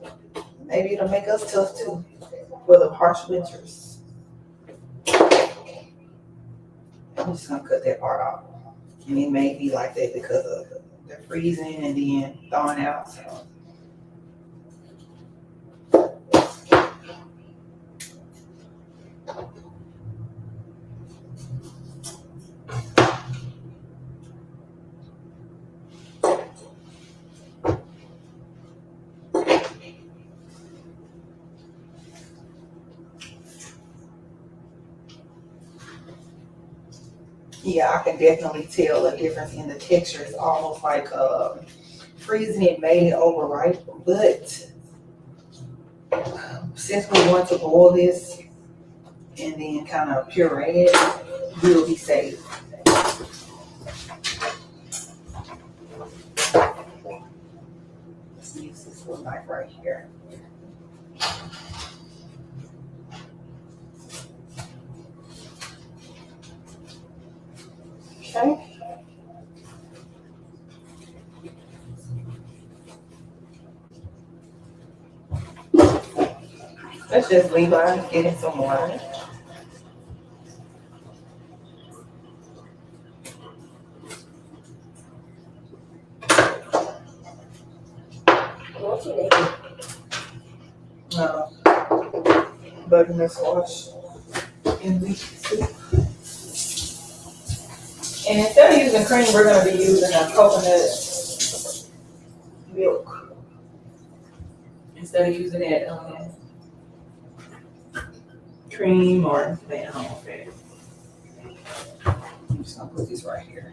it. Maybe it'll make us tough too for the harsh winters. I'm just gonna cut that part off. And it may be like that because of the freezing and then thawing out. So. Yeah, I can definitely tell a difference in the texture. It's almost like freezing it made it overripe. But since we want to boil this and then kind of puree it, we'll be safe. Let's use this little knife right here. Okay. Let's just leave on getting some water. What you making? Butternut squash in leaf soup. And instead of using cream, we're going to be using a coconut milk instead of using that cream or animal fat. I'm just going to put this right here.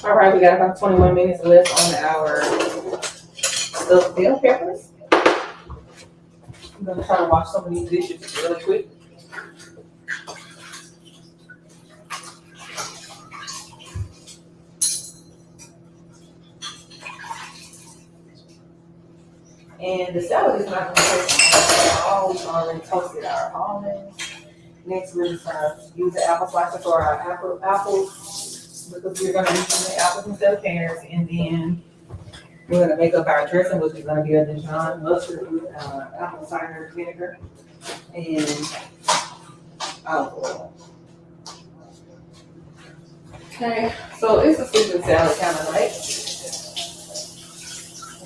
All right, we got about 21 minutes left on our stuffed bell peppers. I'm going to try to wash some of these dishes really quick. And the salad is not going to take long. We've already toasted our almonds. Next, we're just going to use the apple slicer for our apples because we're going to be using apples instead of pears. And then we're going to make up our dressing, which is going to be a Dijon mustard with apple cider vinegar and olive oil. Okay, so it's a Caesar salad kind of like. Let's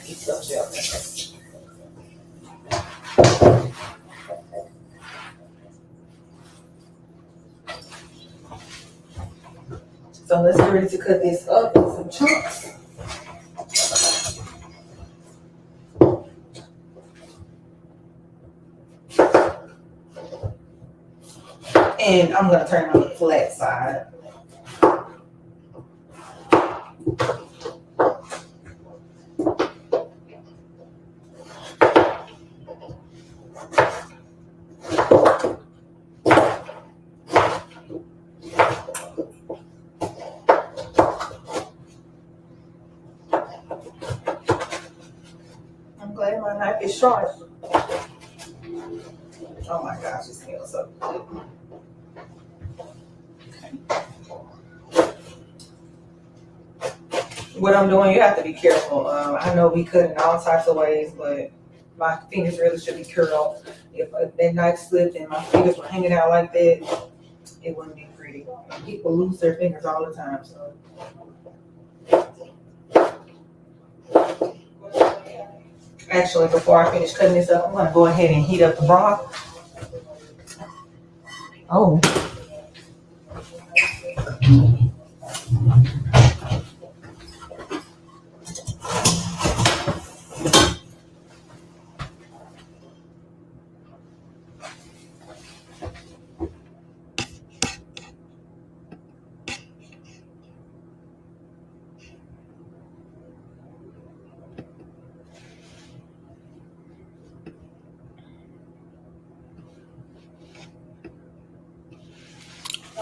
just stuff shell peppers. So let's get ready to cut this up in some chunks. And I'm going to turn it on the flat side. I'm glad my knife is sharp. Oh my gosh, it smells so good. What I'm doing, you have to be careful. I know we cut in all types of ways, but my fingers really should be curled. If that knife slipped and my fingers were hanging out like that, it wouldn't be pretty. People lose their fingers all the time, so. Actually, before I finish cutting this up, I'm gonna go ahead and heat up the broth. Oh.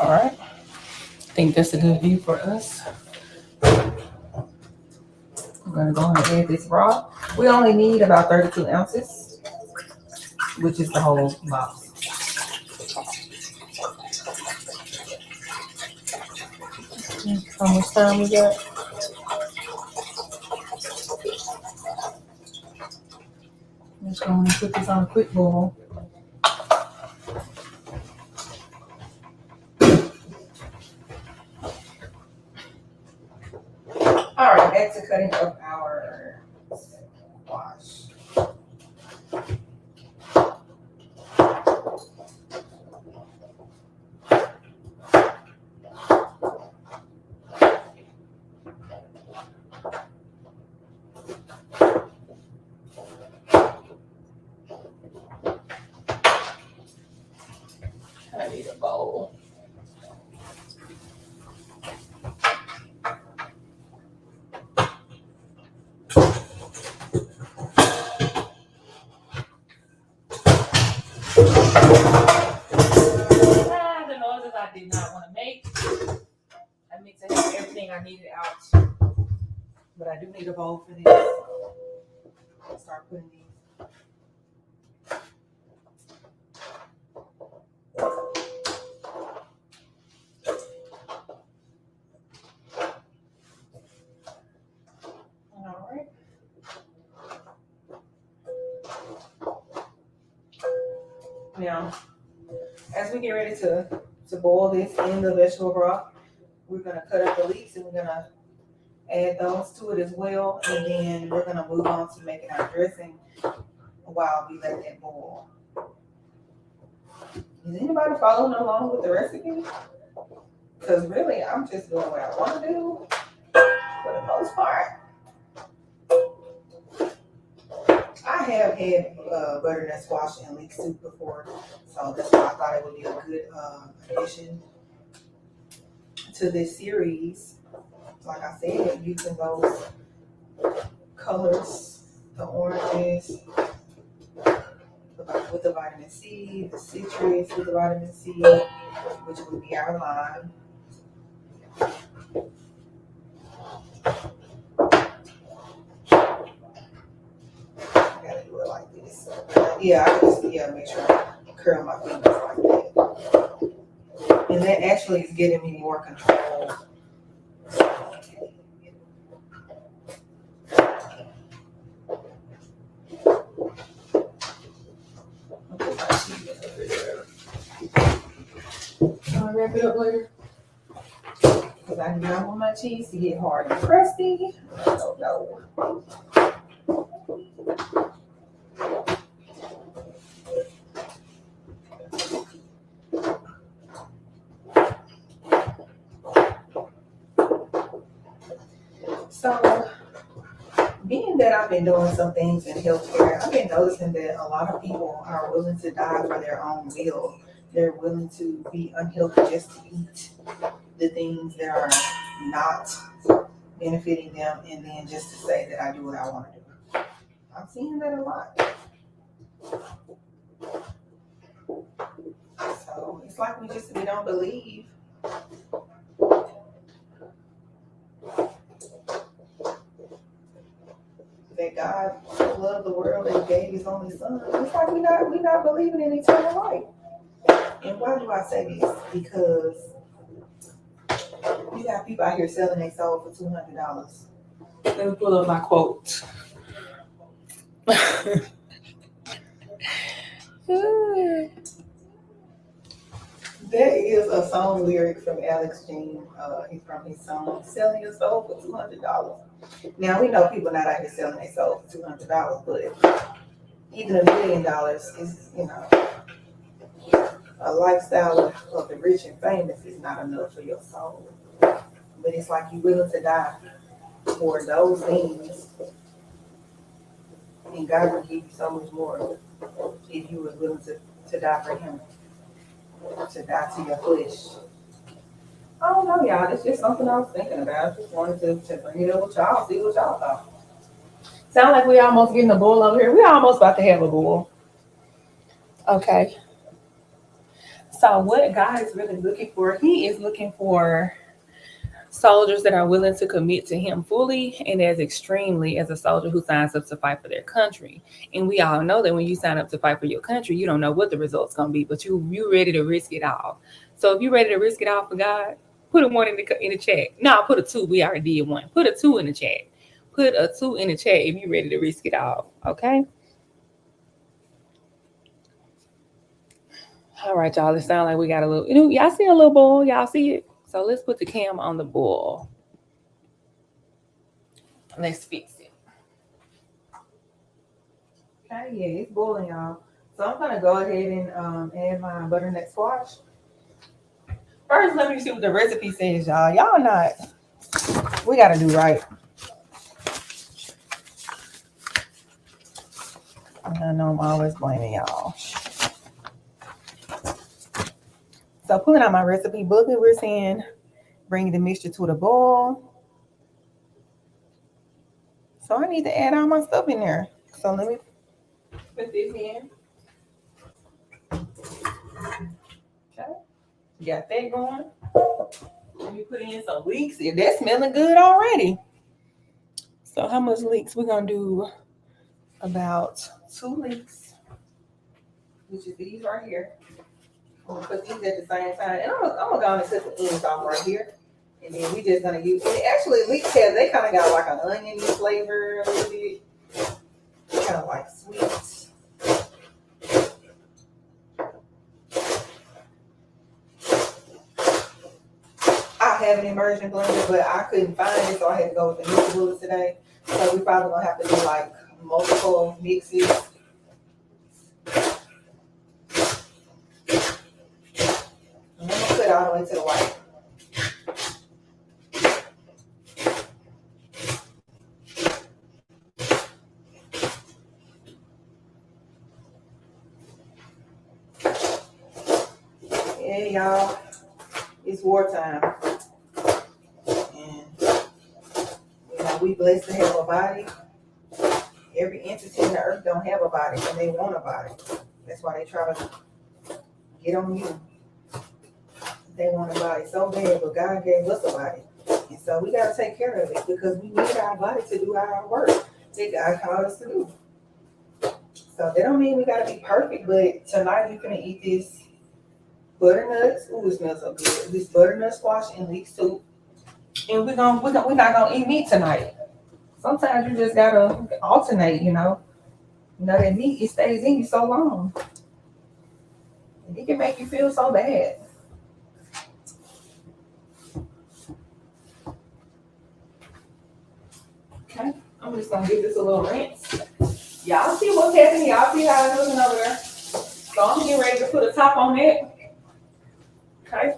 All right. I think that's a good view for us. I'm gonna go ahead and add this broth. We only need about 32 ounces, which is the whole box. How much time we got? I'm just going to put this on a quick boil. All right, back to cutting up our squash. I need a bowl. The noises I did not want to make. I mixed everything I needed out, but I do need a bowl for this. I'll start putting these. Now, as we get ready to boil this in the vegetable broth, we're gonna cut up the leeks and we're gonna add those to it as well. And then we're gonna move on to making our dressing while we let that boil. Is anybody following along with the recipe? Because really, I'm just doing what I want to do for the most part. I have had butternut squash and leek soup before, so that's why I thought it would be a good addition to this series. Like I said, using those colors, the oranges with the vitamin C, the citrus with the vitamin C, which would be our lime. I gotta do it like this. Yeah, I can just make sure I curl my fingers like that. And that actually is getting me more control. I'll wrap it up later. Because I do not want my cheese to get hard and crusty. Oh no. So, being that I've been doing some things in healthcare, I've been noticing that a lot of people are willing to die for their own will. They're willing to be unhealthy just to eat the things that are not benefiting them, and then just to say that I do what I want to do. I'm seeing that a lot. So it's like we don't believe that God so loved the world that He gave His only Son. It's like we not believing in eternal life. And why do I say this? Because you got people out here selling their soul for $200. Let me pull up my quote. That is a song lyric from Alex Jean. He's from his song "Selling Your Soul for $200." Now we know people not out here selling their soul for $200, but even $1 million is, a lifestyle of the rich and famous is not enough for your soul. But it's like you're willing to die for those things, and God will give you so much more if you were willing to die for Him, to die to your flesh. I don't know, y'all. It's just something I was thinking about. I just wanted to bring it up with y'all, see what y'all thought. Sound like we almost getting a bull over here. We almost about to have a bull. Okay. So what God is really looking for, He is looking for soldiers that are willing to commit to Him fully and as extremely as a soldier who signs up to fight for their country. And we all know that when you sign up to fight for your country, you don't know what the result's gonna be, but you ready to risk it all. So if you're ready to risk it all for God, put a 1 in the chat. No, put a 2. We already did 1. Put a 2 in the chat. Put a 2 in the chat if you're ready to risk it all. Okay. All right, y'all. It sounds like we got a little. Y'all see a little boil. Y'all see it. So let's put the cam on the boil. Let's fix it. Okay, yeah, it's boiling, y'all. So I'm gonna go ahead and add my butternut squash. First, let me see what the recipe says, y'all. Y'all not. We gotta do right. I know I'm always blaming y'all. So pulling out my recipe booklet, we're saying bring the mixture to the boil. So I need to add all my stuff in there. So let me put this in. Okay, got that going. Let me put in some leeks. Yeah, that's smelling good already. So how much leeks? We're gonna do about 2 leeks, which is these right here. I'm gonna put these at the same time, and I'm gonna go and cut the ends off right here, and then we just gonna use. And actually, leeks have they kind of got like an oniony flavor a little bit, kind of like sweet. have an immersion blender, but I couldn't find it, so I had to go with the NutriBullets today. So we probably gonna have to do like multiple mixes. And I'm gonna put it all the way to the white. Yeah, y'all, it's wartime. And we blessed to have a body. Every entity in the earth don't have a body, and they want a body. That's why they try to get on you. They want a body so bad, but God gave us a body. And so we got to take care of it because we need our body to do our work that God called us to do. So that don't mean we got to be perfect, but tonight we're going to eat this butternuts. Ooh, it smells so good. This butternut squash and leek soup. And we're not going to eat meat tonight. Sometimes you just got to alternate, you know. You know, that meat, it stays in you so long. And it can make you feel so bad. Okay, I'm just gonna give this a little rinse. Y'all see what's happening. Y'all see how it's looking over there. So I'm getting ready to put a top on it. Okay.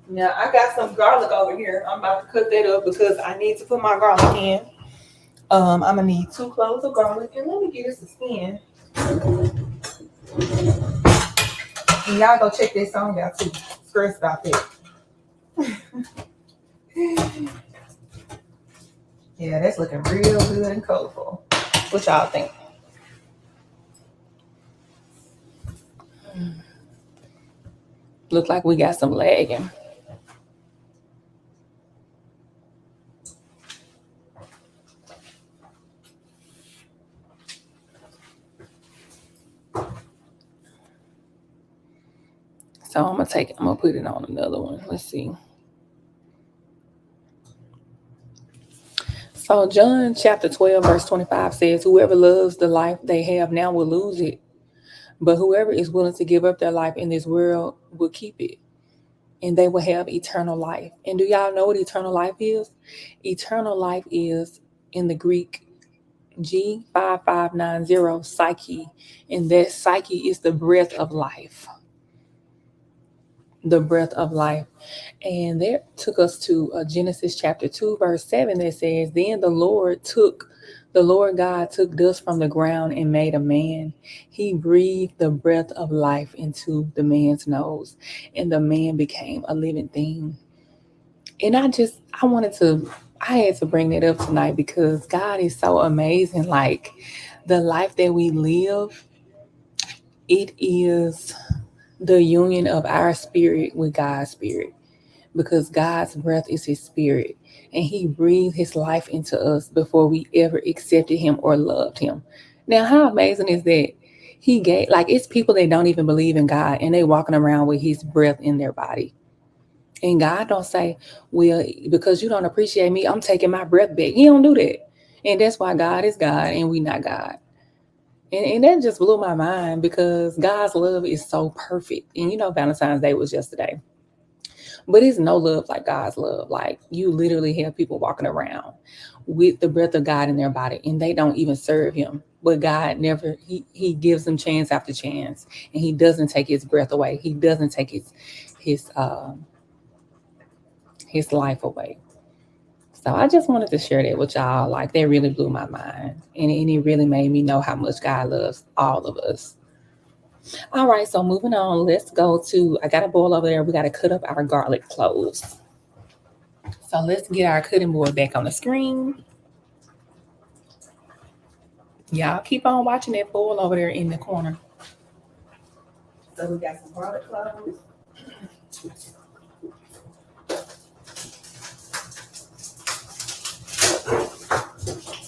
Now I got some garlic over here. I'm about to cut that up because I need to put my garlic in. I'm gonna need 2 cloves of garlic, and let me get this a spin. And y'all go check this song out too. Stressed about that. Yeah, that's looking real good and colorful. What y'all think? Look like we got some lagging. So I'm gonna put it on another one. Let's see. So John chapter 12, verse 25 says, whoever loves the life they have now will lose it. But whoever is willing to give up their life in this world will keep it. And they will have eternal life. And do y'all know what eternal life is? Eternal life is, in the Greek, G5590, psyche. And that psyche is the breath of life. The breath of life. And that took us to Genesis chapter 2, verse 7 that says, then the Lord God took dust from the ground and made a man. He breathed the breath of life into the man's nose, and the man became a living thing. And I had to bring that up tonight because God is so amazing. Like the life that we live, it is the union of our spirit with God's spirit, because God's breath is his spirit, and he breathed his life into us before we ever accepted him or loved him. Now, how amazing is that? He gave, like, it's people that don't even believe in God and they walking around with his breath in their body. And God don't say, well, because you don't appreciate me, I'm taking my breath back. He don't do that. And that's why God is God and we not God. And that just blew my mind because God's love is so perfect. And Valentine's Day was yesterday. But it's no love like God's love. Like, you literally have people walking around with the breath of God in their body and they don't even serve him. But God never, he gives them chance after chance, and he doesn't take his breath away. He doesn't take his life away. So I just wanted to share that with y'all. Like, that really blew my mind. And it really made me know how much God loves all of us. All right, so moving on, let's go to, I got a bowl over there. We got to cut up our garlic cloves. So let's get our cutting board back on the screen. Y'all keep on watching that bowl over there in the corner. So we got some garlic cloves.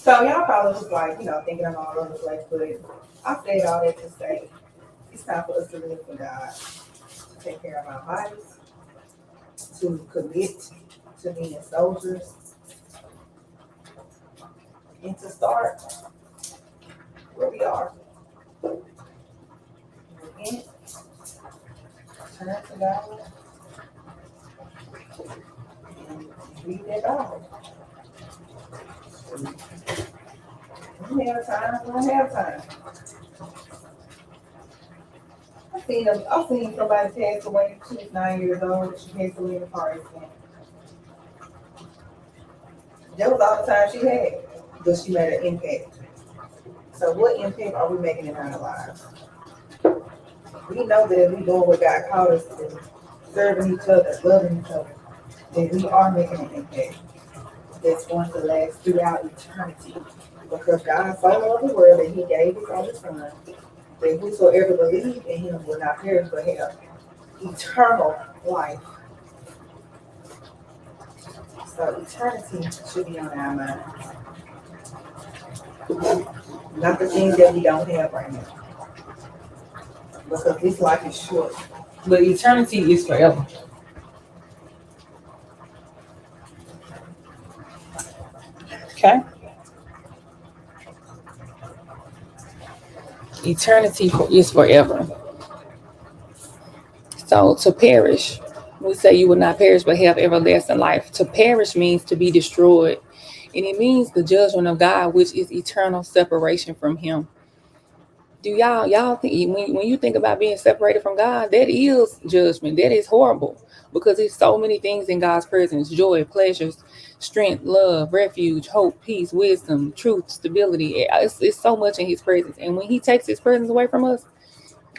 So y'all probably was like, thinking I'm all over the place, but I said all that to say it's time for us to live for God, to take care of our bodies, to commit to being soldiers, and to start where we are. Repent, turn to God, Read that out. We have time. We don't have time. I seen somebody pass away. She was 9 years old. She passed away in a car accident. That was all the time she had, but she made an impact. So what impact are we making in our lives? We know that if we doing what God called us to do, serving each other, loving each other, that we are making an impact that's going to last throughout eternity. Because God so loved the world that He gave His only Son, that whosoever believes in Him will not perish but have eternal life. So eternity should be on our minds, not the things that we don't have right now. Because this life is short, but eternity is forever. Okay? Eternity is forever. So to perish, we say you will not perish but have everlasting life. To perish means to be destroyed. And it means the judgment of God, which is eternal separation from Him. Do y'all think when you think about being separated from God, that is judgment. That is horrible because there's so many things in God's presence: joy, pleasures, strength, love, refuge, hope, peace, wisdom, truth, stability. It's so much in His presence. And when He takes His presence away from us,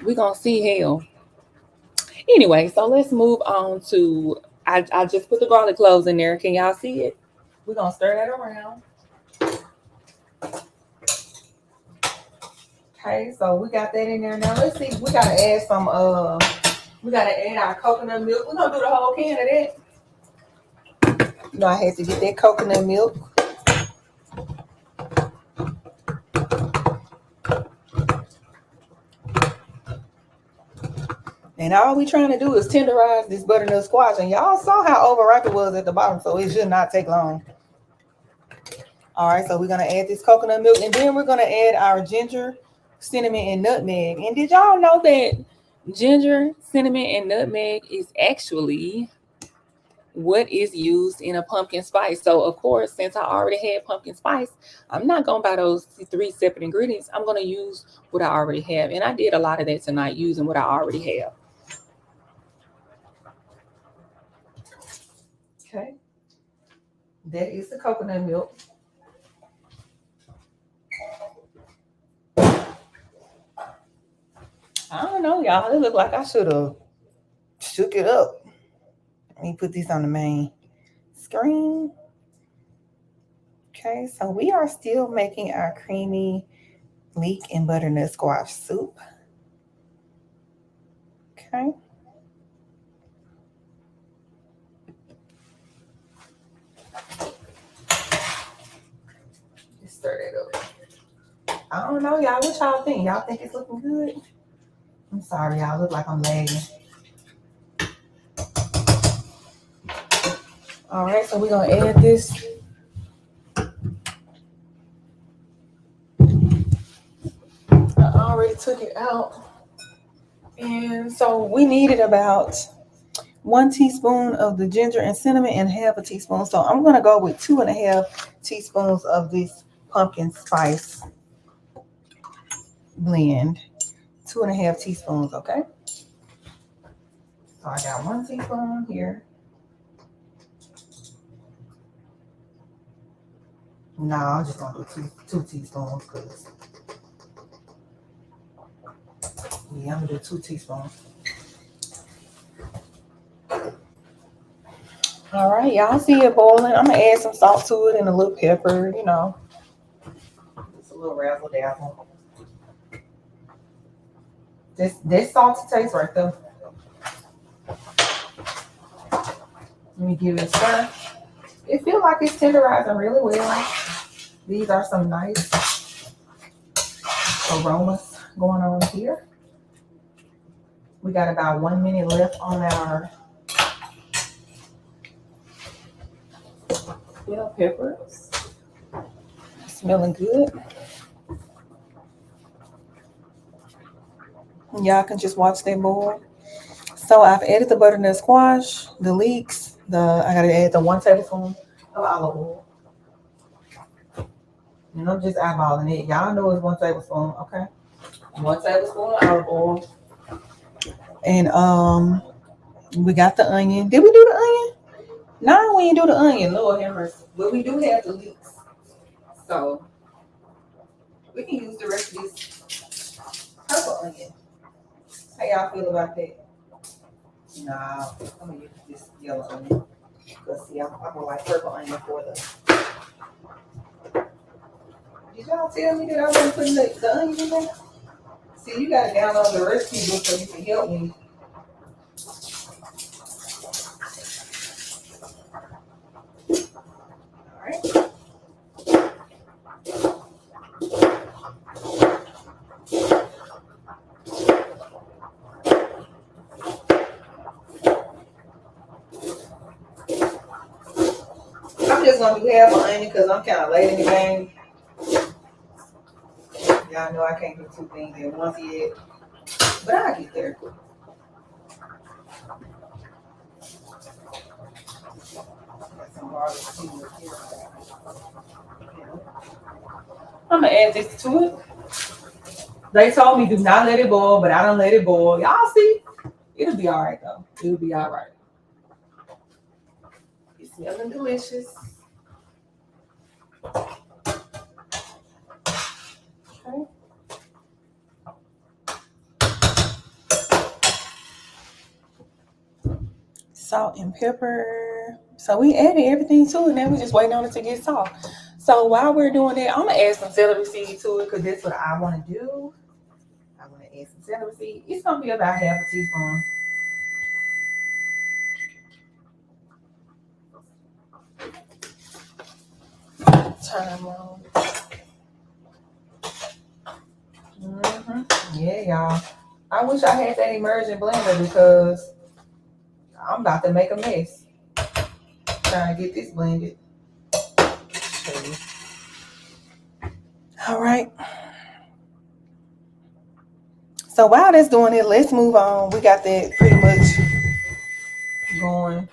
we're gonna see hell. Anyway, so let's move on to I just put the garlic cloves in there. Can y'all see it? We're gonna stir that around. Okay, so we got that in there now. Let's see. We gotta add our coconut milk. We're gonna do the whole can of that. You know, I had to get that coconut milk. And all we trying to do is tenderize this butternut squash. And y'all saw how overripe it was at the bottom, so it should not take long. All right, so we're gonna add this coconut milk, and then we're gonna add our ginger, cinnamon, and nutmeg. And did y'all know that ginger, cinnamon, and nutmeg is actually what is used in a pumpkin spice? So of course, since I already had pumpkin spice, I'm not gonna buy those 3 separate ingredients. I'm gonna use what I already have, and I did a lot of that tonight using what I already have. Okay, that is the coconut milk. I don't know, y'all. It looked like I should have shook it up. Let me put this on the main screen. Okay, so we are still making our creamy leek and butternut squash soup. Okay. Just stir that up. I don't know, y'all. What y'all think? Y'all think it's looking good? I'm sorry, y'all. Look like I'm lagging. All right, so we're gonna add this. I already took it out. And so we needed about 1 teaspoon of the ginger and cinnamon and half a teaspoon. So I'm gonna go with 2.5 teaspoons of this pumpkin spice blend. 2.5 teaspoons, okay? So I got 1 teaspoon here. No, I'm just gonna do two teaspoons because I'm gonna do 2 teaspoons. All right, y'all see it boiling. I'm gonna add some salt to it and a little pepper, just a little razzle dazzle. This salty taste right there. Let me give it a stir. It feels like it's tenderizing really well. These are some nice aromas going on here. We got about 1 minute left on our bell peppers. Smelling good. Y'all can just watch them boil. So I've added the butternut squash, the leeks, I gotta add the 1 tablespoon of olive oil. And I'm just eyeballing it. Y'all know it's 1 tablespoon, okay? 1 tablespoon of olive oil. And we got the onion. Did we do the onion? No, we didn't do the onion, Lord have mercy. But we do have the leeks. So we can use the rest of this purple onion. How y'all feel about that? Nah, I'm gonna use this yellow onion. Because see, I'm gonna like purple onion for the. Did y'all tell me that I wasn't putting the onion in there? See, you gotta download the recipe book so you can help me. Alright. I'm just gonna do half an onion because I'm kind of late in the game. Y'all know I can't do 2 things at once yet. But I'll get there. Got some garlic too. I'm gonna add this to it. They told me do not let it boil, but I don't let it boil. Y'all see? It'll be all right though. It'll be all right. It's smelling delicious. Okay. Salt and pepper. So we added everything to it. Now we're just waiting on it to get soft. So while we're doing that, I'm gonna add some celery seed to it because that's what I want to do. I want to add some celery seed. It's gonna be about half a teaspoon. Turn on. Yeah, y'all. I wish I had that immersion blender because I'm about to make a mess trying to get this blended. All right. So while that's doing it, let's move on. We got that pretty much going.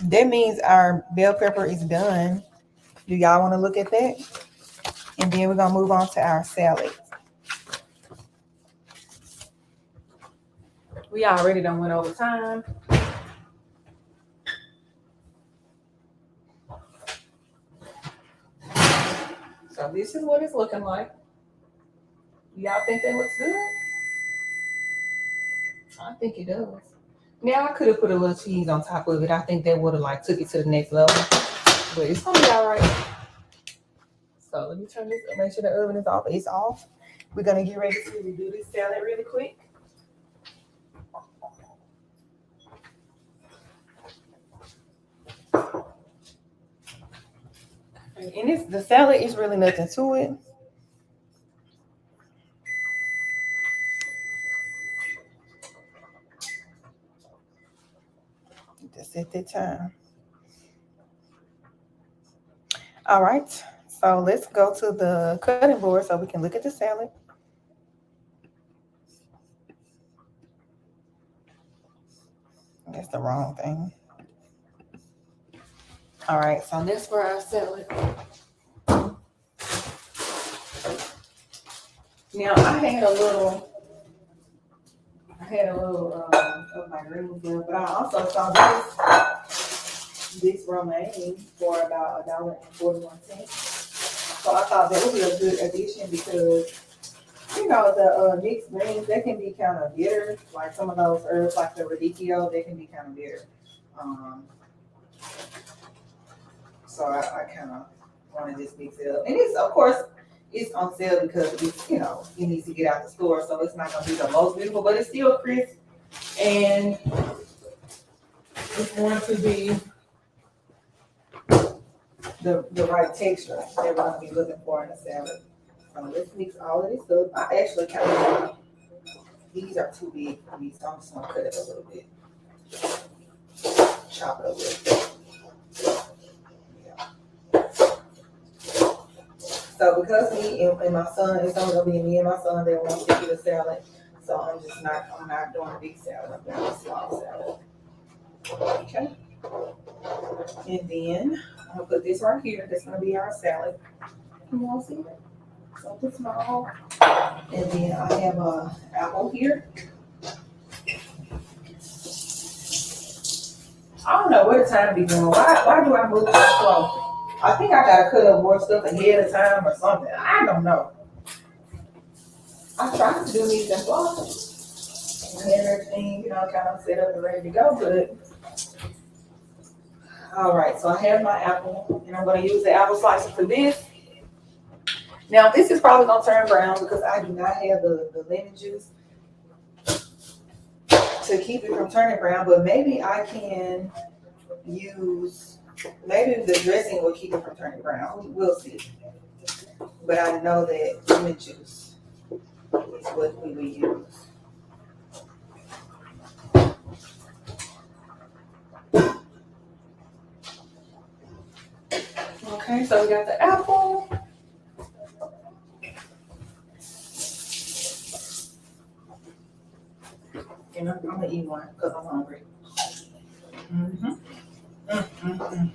That means our bell pepper is done. Do y'all want to look at that? And then we're going to move on to our salad. We already done went over time. So this is what it's looking like. Y'all think that looks good? I think it does. Now I could have put a little cheese on top of it. I think that would have like took it to the next level. But it's gonna be all right. So let me turn this up, make sure the oven is off. It's off. We're gonna get ready to redo this salad really quick. And the salad is really nothing to it. Just at that time. All right. So let's go to the cutting board so we can look at the salad. That's the wrong thing. All right, so this for our salad. Now I had a little of my greens there, but I also saw this romaine for about $1.41. So I thought that would be a good addition because the mixed greens, they can be kind of bitter. Like some of those herbs, like the radicchio, they can be kind of bitter. So I kind of want to just mix it up. And it's, of course, it's on sale because it's, it needs to get out the store. So it's not going to be the most beautiful, but it's still crisp. And it's going to be the right texture that we're going to be looking for in a salad. So let's mix all of this up. I actually kind of, these are too big for me, so I'm just going to cut it a little bit. Chop it a little bit. So because me and my son, it's only going to be me and my son that want to eat a salad. So I'm not doing a big salad, I'm doing a small salad. Okay. And then I'll put this right here. That's gonna be our salad. Can y'all see that? Something small. And then I have a apple here. I don't know what the time be doing. Why do I move so slow? I think I gotta cut up more stuff ahead of time or something. I don't know. I tried to do these in block and have everything, kind of set up and ready to go, but all right, so I have my apple and I'm gonna use the apple slicer for this. Now this is probably gonna turn brown because I do not have the lemon juice to keep it from turning brown, but maybe I can maybe the dressing will keep it from turning brown. We'll see. But I know that lemon juice is what we will use. Okay, so we got the apple. And I'm gonna eat one because I'm hungry. Mm-hmm. Mm-hmm.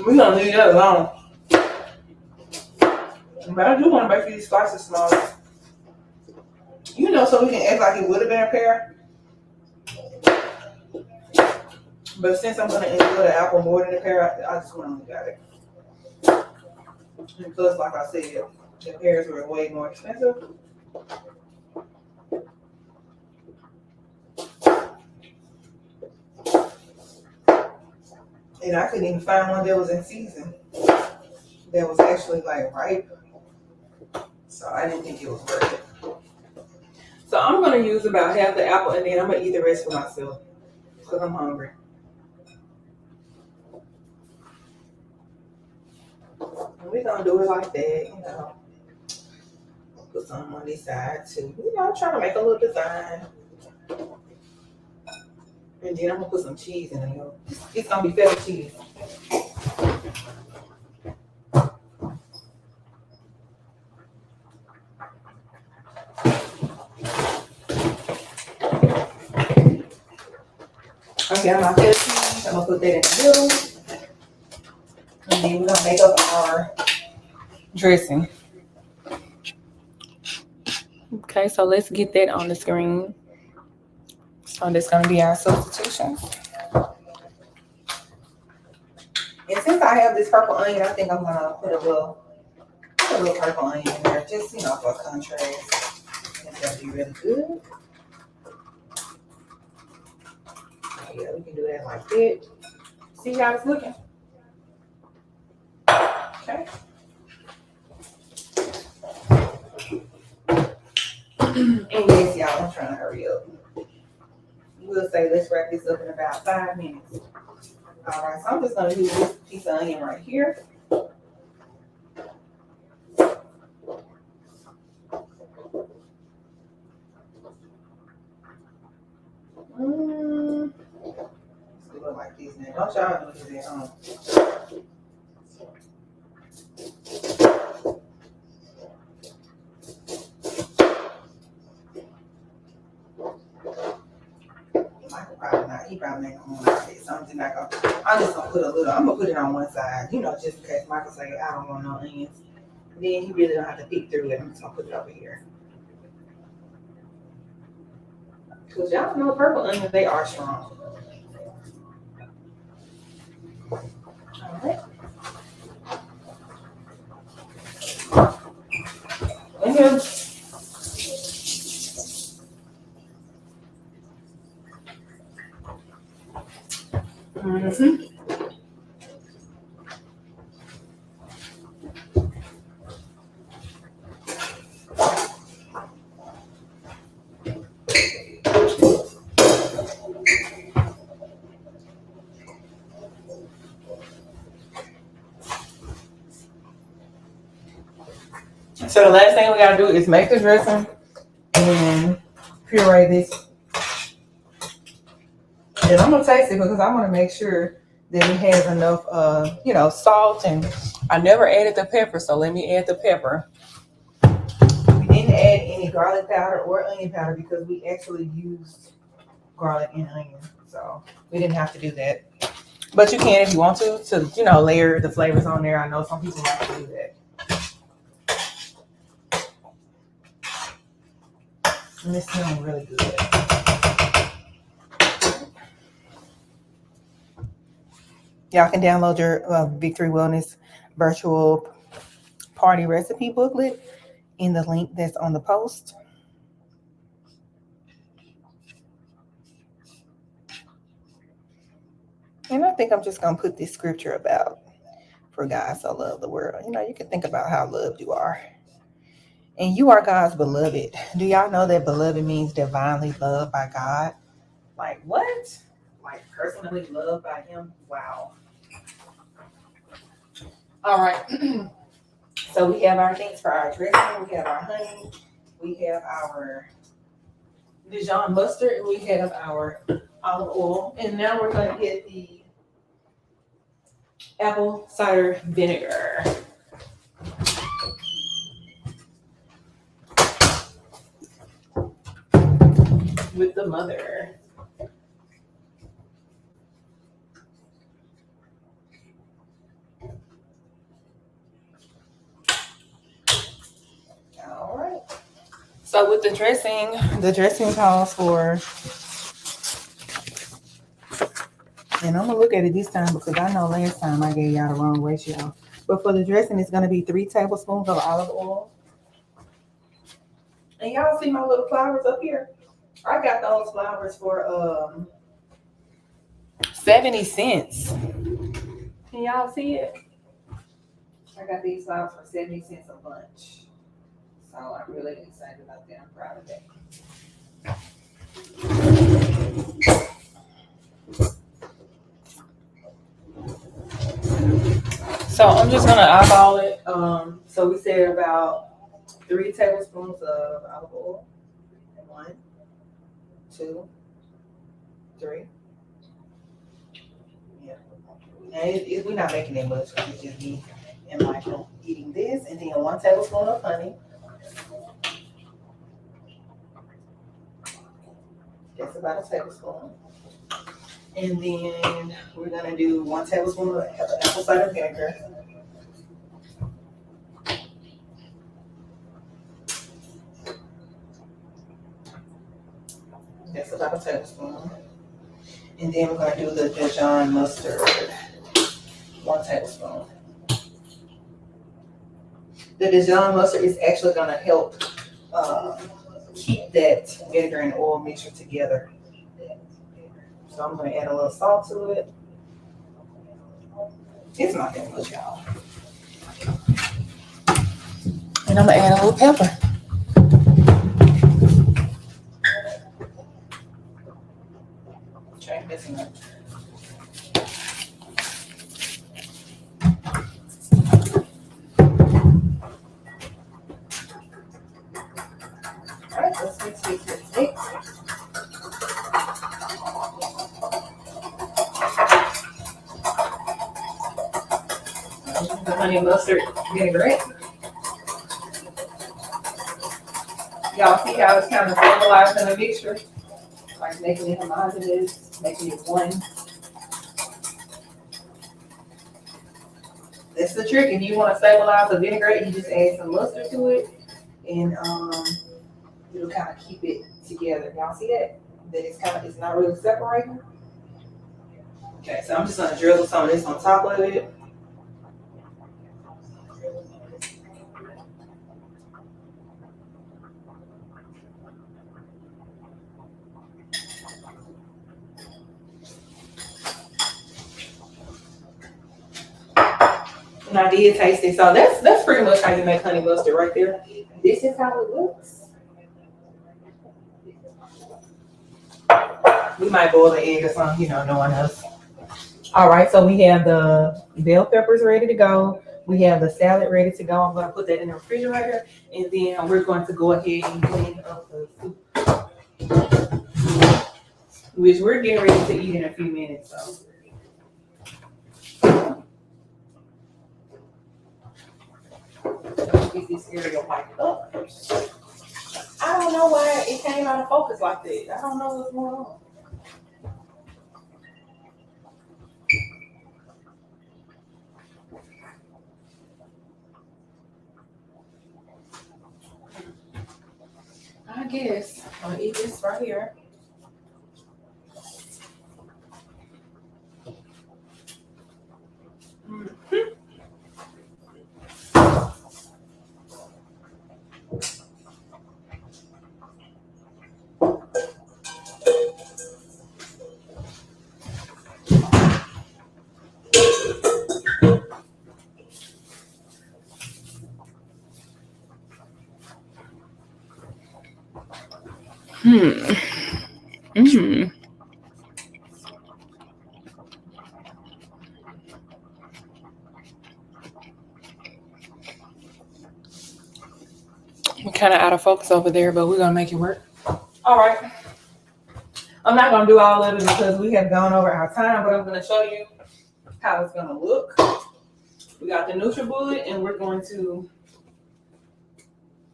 We're gonna leave that alone. But I do want to make these slices smaller. So we can act like it would have been a pear. But since I'm gonna enjoy the apple more than the pear, I just want to look at it. And plus, like I said, the pears were way more expensive. And I couldn't even find one that was in season. That was actually like ripe. So I didn't think it was worth it. So I'm gonna use about half the apple and then I'm gonna eat the rest for myself. Because I'm hungry. And we're gonna do it like that, Put some on this side too. I'm trying to make a little design. And then I'm gonna put some cheese in there. It's gonna be feta cheese. Okay, I got my feta cheese. I'm gonna put that in the middle. And then we're gonna make up our dressing. Okay, so let's get that on the screen. So that's gonna be our substitution. And since I have this purple onion, I think I'm gonna put a little purple onion in there, just for contrast. It's gonna be really good. Yeah, we can do that like that. See how it's looking? Okay. And yes, y'all, I'm trying to hurry up. We'll say let's wrap this up in about 5 minutes. All right, so I'm just gonna use this piece of onion right here. Let's do it like this now. Don't y'all do this at home. Michael probably not. He probably ain't gonna like it. So I'm just gonna put a little. I'm gonna put it on one side, just in case Michael say I don't want no onions. Then he really don't have to pick through it. I'm just gonna put it over here. Because y'all know purple onions, they are strong. All right. And then so the last thing we gotta do is make the dressing and puree this And I'm gonna taste it because I want to make sure that it has enough, salt. And I never added the pepper, so let me add the pepper. We didn't add any garlic powder or onion powder because we actually used garlic and onion, so we didn't have to do that. But you can if you want to layer the flavors on there. I know some people like to do that. And it's smelling really good. Y'all can download your Victory Wellness virtual party recipe booklet in the link that's on the post. And I think I'm just going to put this scripture about, for God so loved the world. You can think about how loved you are. And you are God's beloved. Do y'all know that beloved means divinely loved by God? Like what? Like personally loved by him? Wow. All right. So we have our things for our dressing. We have our honey. We have our Dijon mustard. And we have our olive oil. And now we're going to get the apple cider vinegar. With the mother. All right. So with the dressing calls for, and I'm gonna look at it this time because I know last time I gave y'all the wrong ratio. But for the dressing, it's gonna be 3 tablespoons of olive oil. And y'all see my little flowers up here? I got those flowers for 70 cents. Can y'all see it? I got these flowers for 70 cents a bunch. So I'm really excited about that. I'm proud of that. So I'm just gonna eyeball it. So we said about 3 tablespoons of olive oil. 1, 2, 3. Yeah. And we're not making it much. It's just me and Michael eating this, and then 1 tablespoon of honey. That's about a tablespoon. And then we're gonna do 1 tablespoon of apple cider vinegar. That's about a tablespoon. And then we're gonna do the Dijon mustard. 1 tablespoon. The Dijon mustard is actually gonna help keep that vinegar and oil mixture together. So I'm gonna add a little salt to it. It's not that much, y'all. And I'm gonna add a little pepper. Okay, that's enough. All right, let's mix. The honey mustard vinaigrette. Y'all see how it's kind of stabilizing the mixture? Like making it homogeneous, making it one. That's the trick. If you want to stabilize the vinaigrette, you just add some mustard to it, and it'll kind of keep it together. Y'all see that? That it's not really separating. Okay, so I'm just gonna drizzle some of this on top of it. And I did taste it, so that's pretty much how you make honey mustard right there. This is how it looks. We might boil the egg or something, knowing us. All right, so we have the bell peppers ready to go. We have the salad ready to go. I'm going to put that in the refrigerator, and then we're going to go ahead and clean up the soup. which we're getting ready to eat in a few minutes. So. Get this area wiped up. I don't know why it came out of focus like that. I don't know what's going on. I guess I'll eat this right here. We're kind of out of focus over there, but we're gonna make it work. All right. I'm not gonna do all of it because we have gone over our time, but I'm gonna show you how it's gonna look. We got the NutriBullet, and we're going to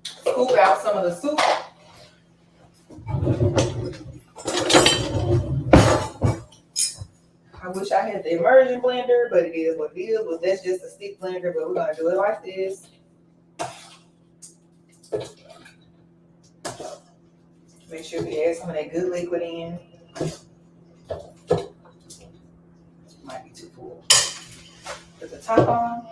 scoop out some of the soup. I wish I had the immersion blender, but it is what it is. Well, that's just a stick blender, but we're gonna do it like this. Make sure we add some of that good liquid in. Might be too full. Put the top on.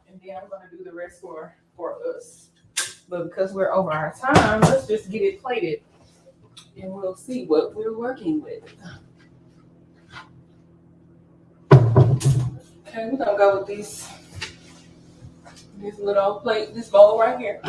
And then I'm gonna do the rest for us. But because we're over our time, let's just get it plated and we'll see what we're working with. Okay, we're gonna go with this little plate, this bowl right here.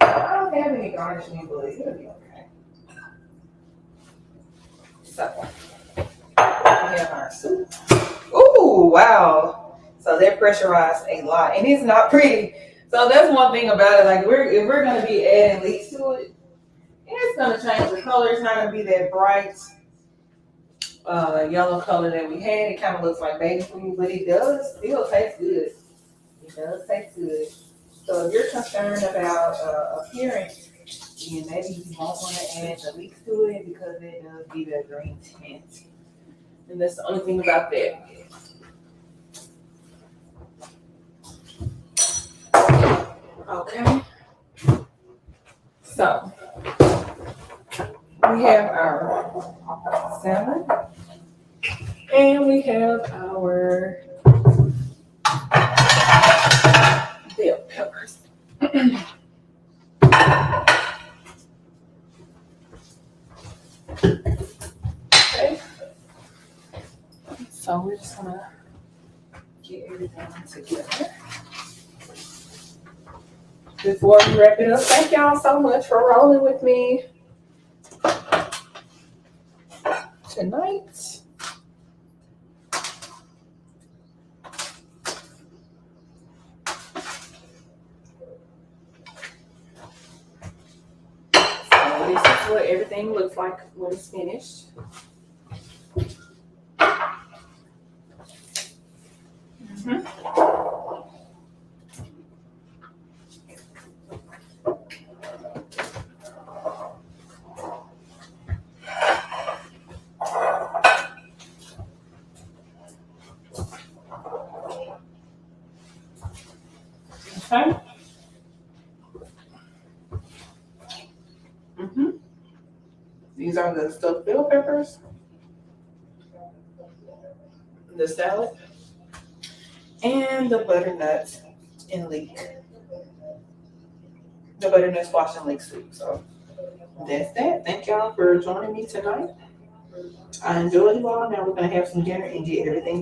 I don't have any garnishing, but it'll be okay. So, we have our soup. Ooh, wow. So that pressurized a lot, and it's not pretty. So that's one thing about it. Like if we're gonna be adding leeks to it, it's gonna change the color. It's not gonna be that bright yellow color that we had. It kind of looks like baby food, but it does still taste good. It does taste good. So if you're concerned about appearance, then maybe you won't want to add the leeks to it because it does give it a green tint. And that's the only thing about that. Okay. So we have our salmon and we have our bell peppers. Okay. So we're just gonna get everything together. Before we wrap it up, thank y'all so much for rolling with me tonight. So this is what everything looks like when it's finished. Okay. These are the stuffed bell peppers, the salad, and the butternut and leek. The butternut squash and leek soup. So that's that. Thank y'all for joining me tonight. I enjoy you all. Now we're gonna have some dinner and get everything